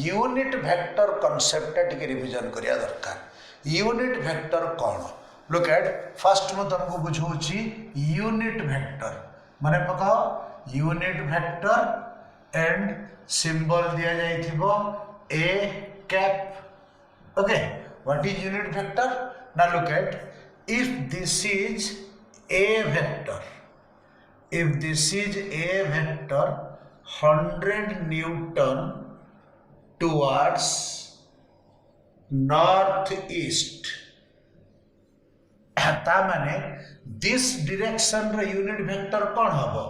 यूनिट वेक्टर कांसेप्ट टिके रिवीजन करिया दरकार unit vector cone look at first मु तुमको बुझौची यूनिट वेक्टर माने पकाओ यूनिट वेक्टर एंड सिंबल दिया जाइथिबो a cap okay what is unit vector now look at if this is a vector if this is a vector 100 Newton towards northeast ता माने this direction रे unit vector कौन हबो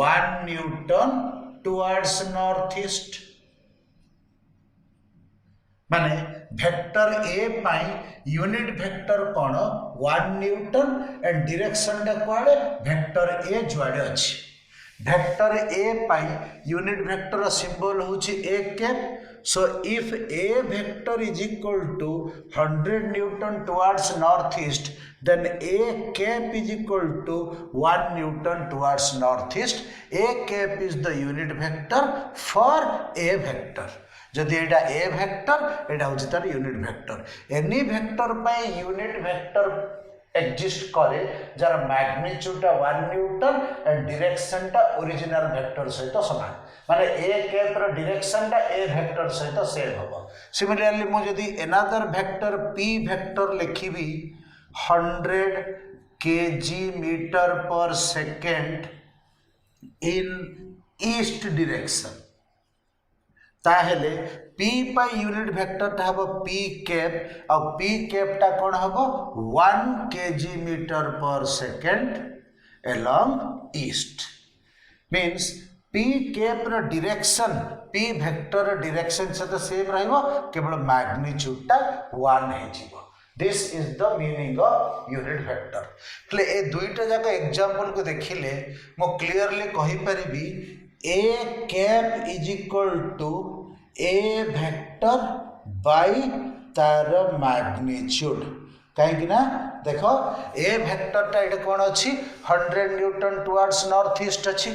1 Newton towards northeast माने vector A pi unit vector कौन 1 newton and direction टा कुआडे vector A जुआडे अछि vector A pi unit vector symbol होची A cap so if a vector is equal to 100 newton towards northeast then a cap is equal to 1 newton towards northeast a cap is the unit vector for a vector जदि एटा ए vector एटा होची तार unit vector any vector पाई unit vector exist करे जार magnitude 1 newton and direction टा original vector सहित समान माने ए कैप रो डायरेक्शन टा ए वेक्टर सहित सेम होबो सिमिलरली मु जदि अनदर वेक्टर पी वेक्टर लिखिबी 100 kg metre per second in east direction ताहेले P पाई यूनिट वेक्टर टा हबो P कैप और P कैप टा कोन हबो 1 kg metre per second along east means P cap रो डायरेक्शन P वेक्टर रो डायरेक्शन से तो सेम रहइबो केवल मैग्नीट्यूड टा 1 हे जीवो this is the meaning of unit vector क्ले ए दुईटा जाक एग्जांपल को देखिले मो क्लियरली कहि परिबी A cap is equal to A vector by तार मैग्नीट्यूड कहीं ना देखो A वेक्टर टा एटा कोन अछि 100 न्यूटन टुवर्ड्स नॉर्थ ईस्ट अछि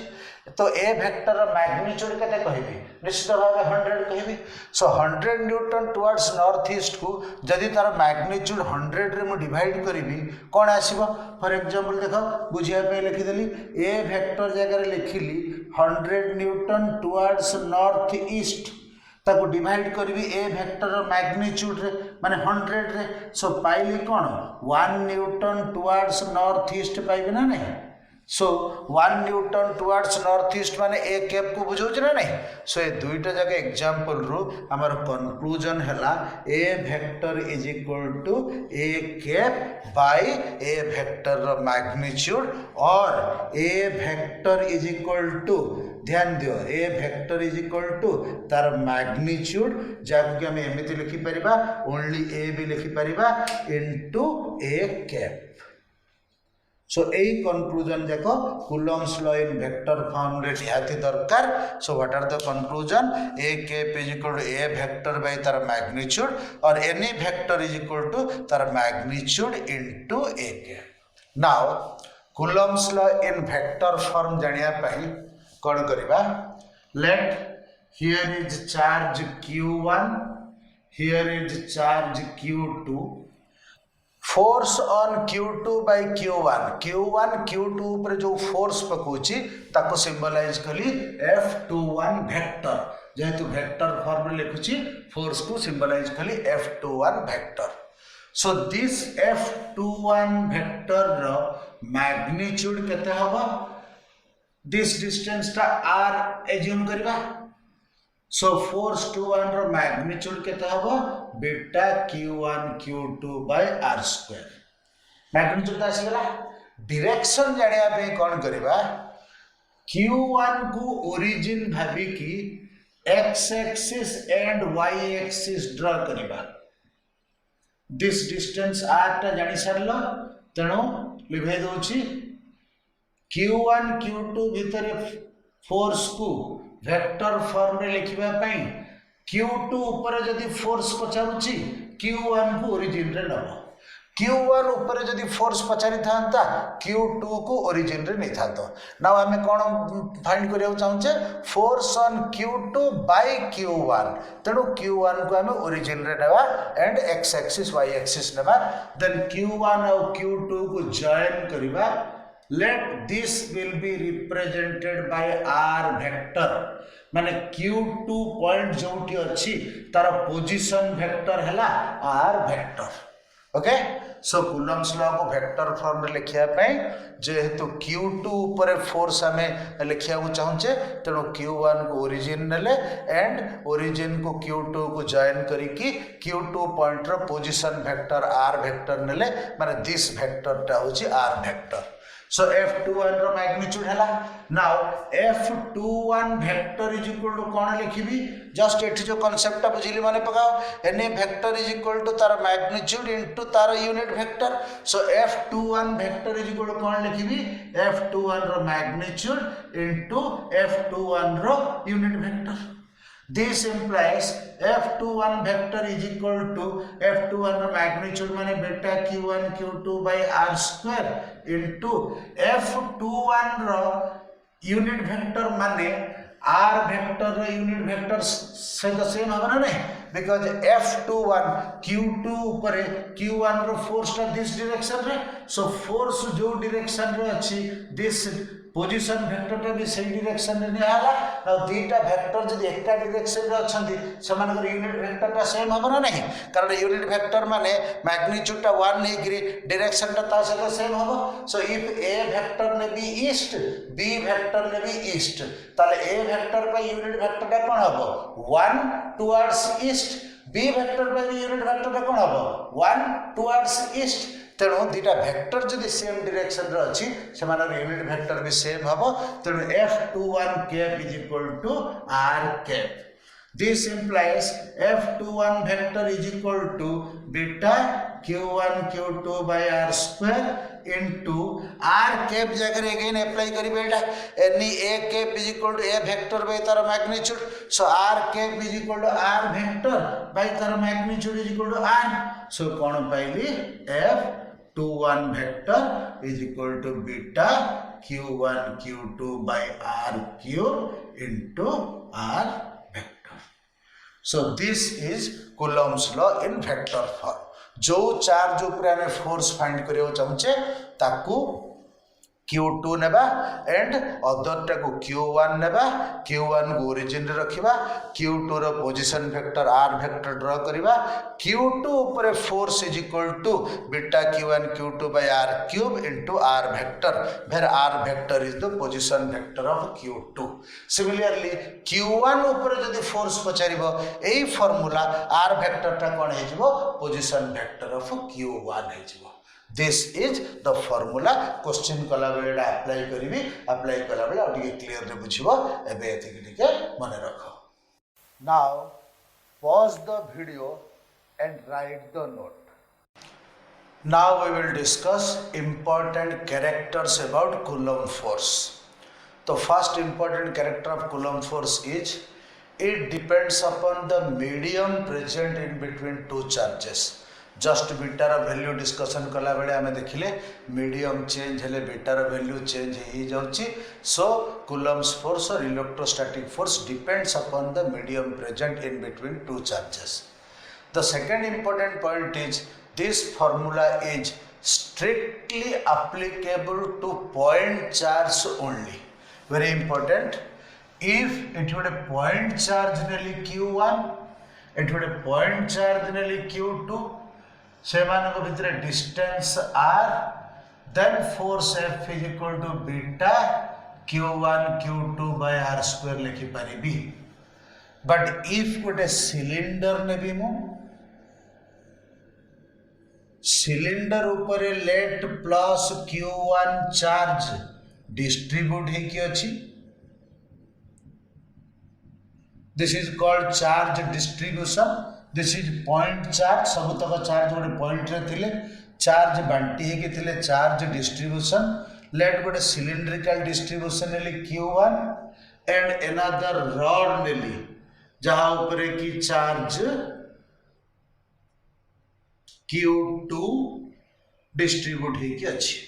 तो A वेक्टर मैग्नीट्यूड केते कहबी निश्चित भाव 100 कहबी सो 100 न्यूटन टुवर्ड्स नॉर्थ ईस्ट को जदि तार मैग्नीट्यूड 100 रे मु डिवाइड करिवि कोन आसीबो फॉर एग्जांपल देखो बुझिया पे लिखि देली A वेक्टर जगह रे लिखिली 100 न्यूटन टुवर्ड्स नॉर्थ ईस्ट ताको डिवाइड करिवि ए वेक्टर मैग्नीट्यूड रे माने 100 रे सो पाइली कोन 1 न्यूटन टुवर्ड्स नॉर्थ ईस्ट पाइबे ना नहीं सो 1 न्यूटन टुवर्ड्स नॉर्थ ईस्ट माने ए कैप को बुझौछ ना नहीं सो ए दुईटा जगह एग्जांपल रो हमर कंक्लूजन हला A vector is equal to A cap by A vector रो मैग्नीट्यूड और A vector is equal to ध्यान दियो A vector is equal to तार मैग्नीट्यूड जाको कि हम एमिति लिखि परिबा ओनली ए भी लिखि परिबा इनटू ए कैप सो एई कंक्लूजन देखो Coulomb's law in vector form रे निहाती दरकार so what are the conclusion a cap is equal to a vector by तार मैग्नीट्यूड और any vector is equal to तार magnitude into a cap now Coulomb's law in vector form जानिया पई कौन करिबा let here is charge q1 here is charge q2 force on q2 by q1 q1 q2 ऊपर जो force पकोची ताको symbolize कली f21 vector जेहेतु वेक्टर फॉर्म रे लिखुची फोर्स को सिंबलाइज कली f21 vector so this f21 vector रो मैग्नीट्यूड केते हबो दिस डिस्टेंस टा r एज्यूम करबा सो फोर्स 21 रो मैग्नीट्यूड केते हबो beta q1 q2 by r square magnitude आसी गला डायरेक्शन जानिया पे कोन करबा q1 को ओरिजिन भाबी की x axis and y axis draw करबा दिस डिस्टेंस r टा जानि सरलो तेनो लिखै दोची q1 q2 भितर फोर्स को वेक्टर फॉर्म रे लिखिबा पई q2 ऊपर जदी फोर्स पचारुची q1 को ओरिजिन रे नबो q1 ऊपर जदी फोर्स पचारि थांता q2 को ओरिजिन रे नै थातो नाउ हमें कोन फाइंड करियो चाहूचे force on q2 by q1 तणो q1 को हमें ओरिजिन रे नेबा and x axis y axis नेबा देन q1 और q2 को जॉइन करिबा let this will be represented by r vector माने q2 पॉइंट जोटी अछि तार पोजीशन वेक्टर हला r vector okay so coulomb's law को वेक्टर फॉर्म रे लिखिया पई जेहेतु q2 ऊपर फोर्स हमें लिखिया को चाहूचे तेनो q1 को ओरिजिन नेले एंड ओरिजिन को q2 को जॉइन करी की q2 पॉइंट रो पोजीशन वेक्टर r वेक्टर नेले माने दिस वेक्टर टा होची r वेक्टर So F21 रो मैग्नीट्यूड हैला नाउ F21 vector is equal to कोन लिखिबी जस्ट एठी जो कांसेप्ट बुझिली माने पकाओ any vector is equal to तार मैग्नीट्यूड इनटू तार unit vector so F21 vector is equal to कोन लिखिबी F21 रो मैग्नीट्यूड इनटू F21 रो unit vector This implies F21 vector is equal to F21 magnitude माने beta q1 q2 by r square into F21 row unit vector माने r vector रो unit vector से तो same होगा ना नहीं because F21 q2 ऊपर q1 रो force टा this direction रे so force जो direction रे अच्छी this पोजिशन वेक्टर भी सही डायरेक्शन रे निहाला ना दीटा वेक्टर जदी एका डायरेक्शन रे अछंती समानकर यूनिट वेक्टर ता सेम होबो ना नहीं कारण यूनिट वेक्टर माने मैग्नीट्यूड ता 1 नेग्री डायरेक्शन ता ता से सेम होबो सो इफ ए वेक्टर ने बी ईस्ट बी वेक्टर ने बी ईस्ट ताले ए वेक्टर का यूनिट वेक्टर ता कोन होबो 1 टुवर्ड्स ईस्ट बी वेक्टर का यूनिट वेक्टर ता कोन होबो 1 टुवर्ड्स ईस्ट तेणु दीटा वेक्टर जदि सेम डायरेक्शन रे अछि सेमानर यूनिट वेक्टर भी सेम हबो तेणु F21 cap is equal to r cap this implies F21 vector is equal to beta q1 q2 by r square into r cap जगह अगेन अप्लाई करी बेटा any a cap is equal to a vector by तार magnitude so r cap is equal to r vector by तार magnitude is equal to r so कोन पाइली F21 vector is equal to beta q1 q2 by r cube into r vector. So this is Coulomb's law in vector form. जो charge ऊपर हमें force find करियो चाहूचे ताकू Q2 नेबा and other टाकू Q1 नेबा Q1 को ओरिजिन रे रखिबा Q2 रो position vector r vector draw करिबा Q2 ऊपर force is equal to beta q1 q2 by r cube into r vector where r vector is the position vector of Q2 similarly Q1 ऊपर जदी force पचारिबो एई formula r vector ता कोन हे जिवो position vector of Q1 हे जिवो This is the formula question कला बेले अप्लाई करिवि अप्लाई कला बेले ओटी क्लियर रे बुझिबो एबे एतिक टिके मने रखो Now pause the video and write the note Now we will discuss important characters about Coulomb force The first important character of Coulomb force is it depends upon the medium present in between two charges just बीटार value discussion कला बेले आमे देखिले medium change हेले बीटार value change हो जाउची सो Coulomb's force और electrostatic force depends upon the medium present in between two charges the second important point is this formula is strictly applicable to point charge only very important if it would a point charge nearly q1 it would a point charge nearly q2 सेमानक भितर distance r then force F is equal to beta q1 q2 by r square लिखि परिबी but if गोटे cylinder ने भी मु cylinder ऊपर let plus q1 charge distribute हे कि अछि this is called charge distribution This is point charge सब तक चार्ज गोटे पॉइंट रे थिले चार्ज बांटी हे के थिले चार्ज डिस्ट्रीब्यूशन लेट गोटे सिलिंड्रिकल डिस्ट्रीब्यूशन नेली q1 एंड अनदर रॉड नेली जहां ऊपर की चार्ज q2 डिस्ट्रीब्यूट हे के अछि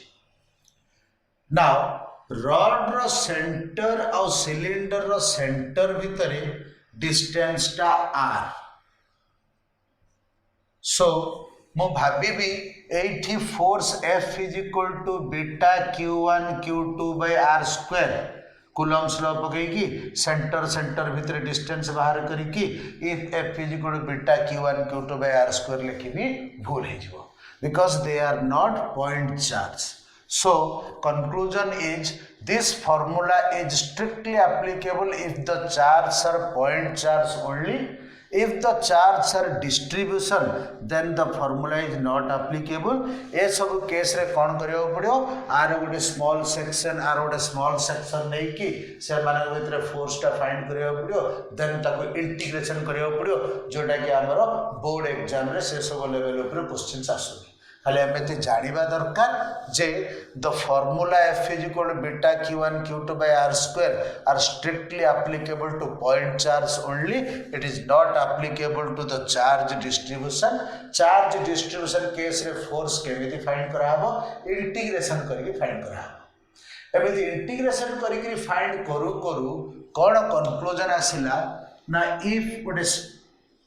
नाउ रॉड रो सेंटर और सिलिंडर रो सेंटर भितरे डिस्टेंस टा r So, मो भाबी एठी force F is equal to beta q1 q2 by r square Coulomb's law पकईकी सेंटर सेंटर भितर डिस्टेंस बाहर करिकी if F is equal to beta q1 q2 by r square लिखी भी भूल हे जिवो because they are not point charge so conclusion is this formula is strictly applicable if the charges are point charge only If the charges are distribution, then the formula is not applicable. ए सब case रे कौन करियो पड़ियो are गोटे small section are गोटे small section नै कि से माने भितर फोर्स टा फाइंड करियो पड़ियो देन ताको इंटीग्रेशन करियो पड़ियो जोटा कि हमरो बोर्ड एग्जाम रे से सब लेवल ऊपर क्वेश्चंस आसु खाली एमती जानिबा दरकार जे the formula F is equal to beta q1 q2 by r square are strictly applicable to point charge only. It is not applicable to the charge distribution. Charge distribution case रे force केमिति find करा हबो integration करके find करा हबो एमती integration करके find करू करू कोन कंक्लूजन आसिला ना इफ गोटे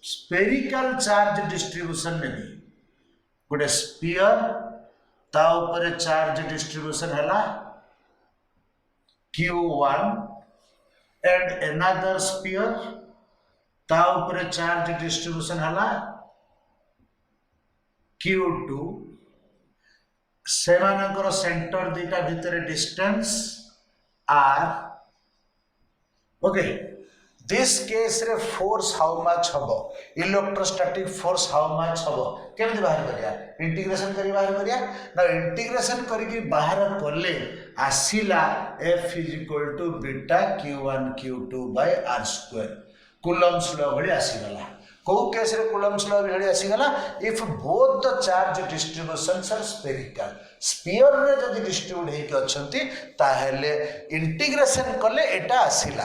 स्फेरिकल चार्ज डिस्ट्रीब्यूशन नेबी गोटे स्पीयर ता ऊपर चार्ज डिस्ट्रीब्यूशन हैला q1 एंड अनदर स्पीयर ता ऊपर चार्ज डिस्ट्रीब्यूशन हैला q2 सेमानकर सेंटर दीटा भितर distance r okay this case रे फोर्स हाउ मच हबो इलेक्ट्रोस्टैटिक फोर्स हाउ मच हबो केमति बाहर करिया इंटीग्रेशन करी बाहर करिया ना इंटीग्रेशन करी बाहर करले आसिला F is equal to beta q1 q2 by r square Coulomb's law भली आसीगला को केस रे Coulomb's law भली आसीगला if both the charge distributions are spherical sphere रे जदि डिस्ट्रीब्यूट हेकि अछंती ताहेले इंटीग्रेशन कले एटा आसीला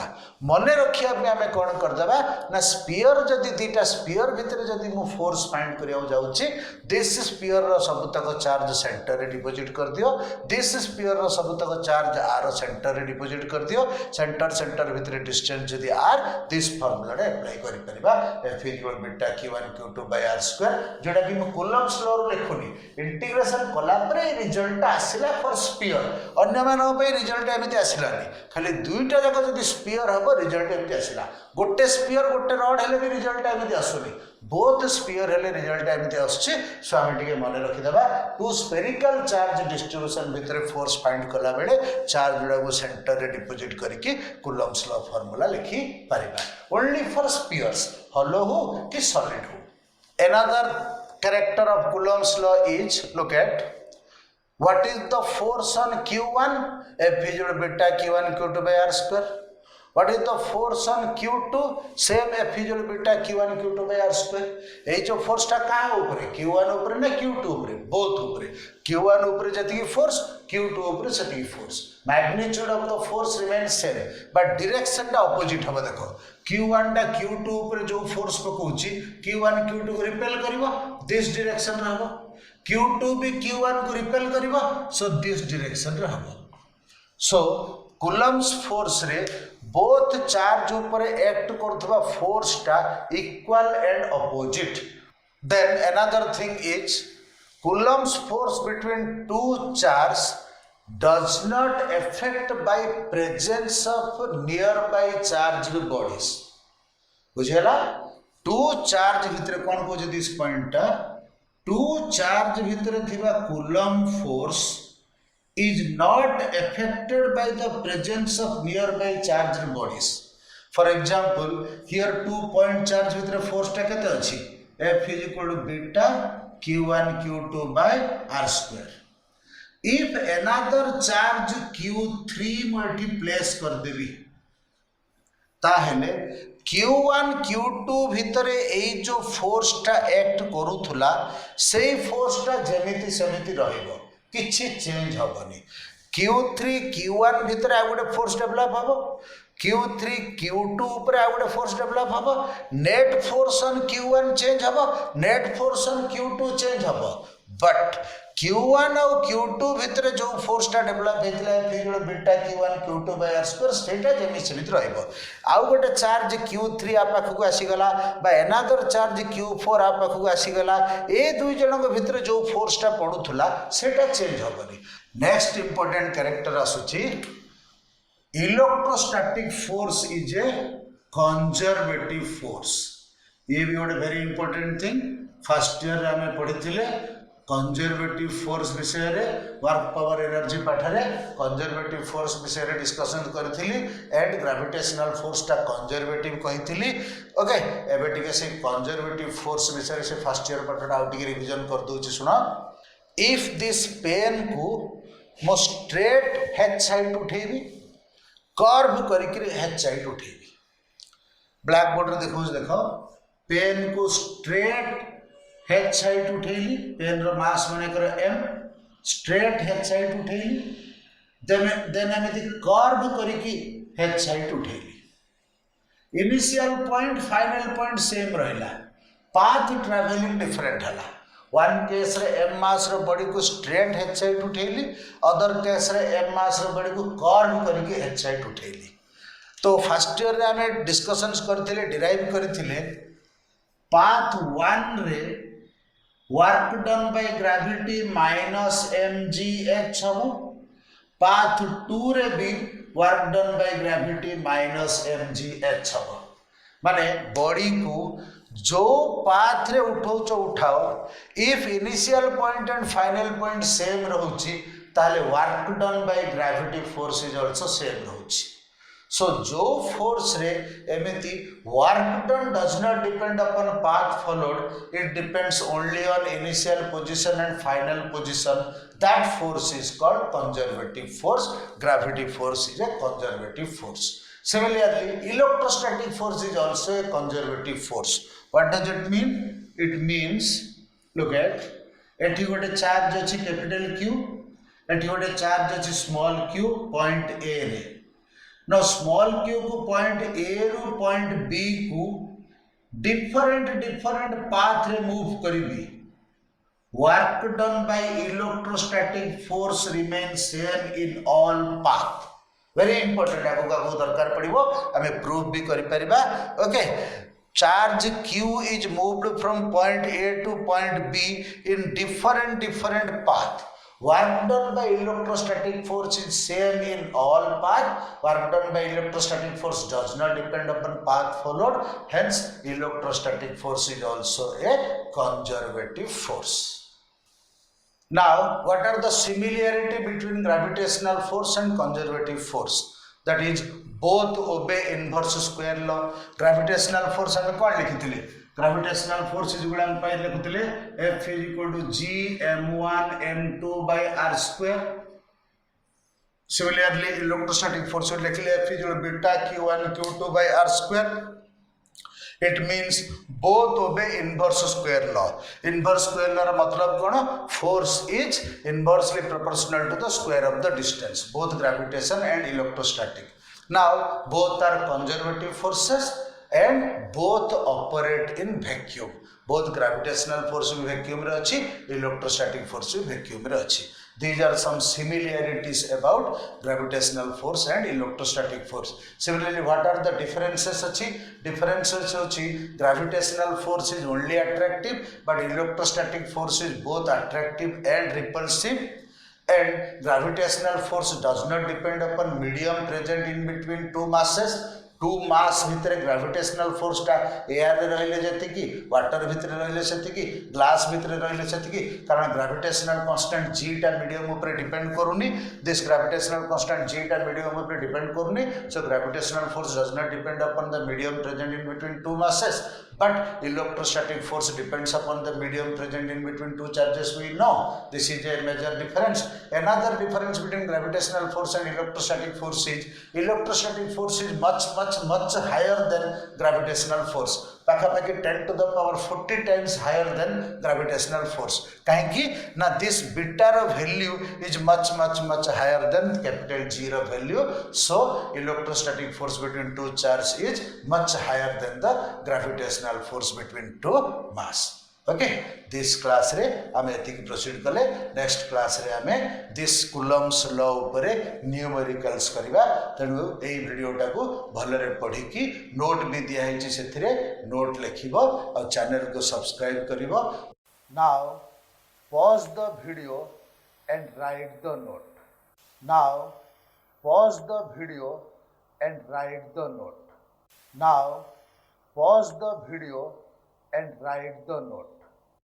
मने रखिया पे हमें कोन कर देबा ना स्फीयर जदि दीटा स्फीयर भितर जदि मु फोर्स फाइंड करिया जाउची दिस स्फीयर रो सबतक चार्ज सेंटर रे डिपॉजिट कर दियो दिस स्फीयर रो सबतक चार्ज r सेंटर रे डिपॉजिट कर दियो सेंटर सेंटर भितर डिस्टेंस जदि r दिस फार्मूला रे अप्लाई करि परिबा F is equal to beta q1 q2 by r square जोटा कि मु Coulomb's law रो लिखुनी इंटीग्रेशन कला परे रिजल्ट आसिला फॉर स्फीयर अन्य मानक पे रिजल्ट एमिति आसिलानी खाली दुईटा जक जदि स्फीयर हबो रिजल्ट एमिति आसिला गोटे स्फीयर गोटे रॉड हेले भी रिजल्ट एमिति आसुनी बोथ स्फीयर हेले रिजल्ट एमिति आसछि सो हम टिके मने रखि देबा टू स्फेरिकल चार्ज डिस्ट्रीब्यूशन भितर फोर्स फाइंड कला बेले चार्ज गुडा को सेंटर रे डिपॉजिट करके Coulomb's law फार्मूला लिखि परिबा ओनली फॉर स्फीयर्स hollow हो कि सॉलिड हो another character of Coulomb's law is look at what is the force on q1 F is equal to beta q1 q2 by r square what is the force on q2 same F is equal to beta q1 q2 by r square ए जो force टा का ऊपर q1 ऊपर ना q2 ऊपर both ऊपर q1 ऊपर जति फोर्स q2 ऊपर सति force magnitude of the force remains same but direction टा ऑपोजिट हबो देखो q1 टा q2 ऊपर जो फोर्स पकोची q1 q2 को रिपेल करिवो दिस डायरेक्शन रहबो q2 भी q1 को रिपेल करिवो सो दिस डायरेक्शन रहबो सो Coulomb's force रे बोथ चार्ज ऊपर एक्ट करथबा फोर्स टा equal and opposite then another thing is Coulomb's force between two charges does not affect by presence of nearby charged bodies बुझेला to charge भितर कोन को this point टा to charge भितर थिबा Coulomb force is not affected by the presence of nearby charged bodies. For example, here 2 point charge भितर force टा केते अछि F is equal to beta q1 q2 by r square. If another charge q3 multi place कर देबी ताहेले q1 q2 भितरे एई जो force टा act करूथुला सेई force टा जेमिति सेमिति रहिबो किछि चेंज हबनी q3 q1 भितर आ गोटे फोर्स डेवलप हबो q3 q2 ऊपर आ गोटे फोर्स डेवलप हबो net force on q1 change हबो net force on q2 change हबो बट q1 और q2 भितर जो फोर्स टा डेवलप हेतला फिर beta q1 q2 by r square सेटा जेमि सेमित रहइबो आउ गोटे चार्ज q3 आ पाखकु आसी गला बा अनदर चार्ज q4 आ पाखकु आसी गला ए दुई जनक भितर जो फोर्स टा पडुथुला सेटा चेंज होबनी नेक्स्ट इंपोर्टेंट कैरेक्टर आसुची electrostatic force is a conservative force ये भी गोटे very important thing first year रे हमें पढिथिले कंजर्वेटिव फोर्स विषय रे वर्क पावर एनर्जी पाठरे कंजर्वेटिव फोर्स विषय रे डिस्कशन करथिली एंड ग्रेविटेशनल फोर्स टा कंजर्वेटिव कहिथिली ओके एबे टिके से कंजर्वेटिव फोर्स विषय रे से फर्स्ट ईयर पाठटा आउ टिके रिवीजन कर दोछि सुनो इफ दिस पेन को मो स्ट्रेट हेड साइड उठेबी कर्व करिकरी हेड साइड उठेबी ब्लैक बोर्ड रे देखो पेन को स्ट्रेट हेड साइड उठेली पेन रो मास माने कर m स्ट्रेट हेड साइड उठेली देन एमिति कर्व करिकी हेड साइड उठेली initial point final point same रहला पाथ ट्रैवलिंग डिफरेंट हला वन केस रे m मास रो बॉडी को स्ट्रेट हेड साइड उठेली अदर केस रे m मास रो बॉडी को कर्व करिकी हेड साइड उठेली तो फर्स्ट ईयर रे हमें डिस्कशंस करथिले डिराइव करथिले पाथ 1 रे work done by gravity minus mgh हम पाथ 2 रे भी work done by gravity minus mgh हम माने बॉडी को जो पाथ रे उठाउछ उठाओ if initial point and final point same रहउची ताले work done by gravity force is also same रहउची सो जो फोर्स रे एमिति work done does not depend upon path followed it depends only on initial position and final position that force is called conservative force gravity force is a conservative force similarly electrostatic force is also a conservative force what does it mean it means look at एठी गोटे charge अछि capital Q एठी गोटे charge अछि small q point A रे now small q को point A रु point B को different path रे move करिबी work done by electrostatic force remains same in all path very important आगो का दरकार पड़िबो हमें प्रूफ भी करि परिबा okay charge q is moved from point A to point B in different path work done by electrostatic force is same in all path work done by electrostatic force does not depend upon path followed hence electrostatic force is also a conservative force now what are the similarity between gravitational force and conservative force that is both obey inverse square law gravitational force हमें कौन लिखिथिले gravitational force is गुणा पाई लिखुथिले F is equal to G m1 m2 by r square similarly electrostatic force लिखिले F is equal to beta q1 q2 by r square it means both obey inverse square law inverse square law मतलब कौन force is inversely proportional to the square of the distance both gravitation and electrostatic now both are conservative forces and both operate in vacuum both gravitational force भी vacuum रे अछि electrostatic force भी vacuum रे अछि these are some similarities about gravitational force and electrostatic force similarly what are the differences अछि differences अछि gravitational force is only attractive but electrostatic force is both attractive and repulsive and gravitational force does not depend upon medium present in between two masses two mass भितर gravitational force टा air रे रहले जति water भितर रहले सेति glass भितर रहले सेति कारण ग्रेविटेशनल कांस्टेंट g टा मीडियम ऊपर डिपेंड करूनी दिस ग्रेविटेशनल कांस्टेंट g टा मीडियम ऊपर डिपेंड करूनी so gravitational force does not depend upon the medium present in between two masses but electrostatic force depends upon the medium present in between two charges we know this is a major difference another difference between gravitational force and electrostatic force is much higher than gravitational force पाखापाखि 10 to the power 40 times higher than gravitational force कहीं ना this beta रो value is much higher than capital G रो value so electrostatic force between two charges is much higher than the gravitational force between two mass okay this class रे आमे एतिक proceed कले next class रे आमे this coulombs law उपरे numericals करबा तनु एई वीडियोटा को भलरे पढी की नोट भी दिया है सेथिरे नोट लिखिबो और चैनल को सब्सक्राइब करिवो now pause the video and write the note now pause the video and write the note now pause the video and write the note.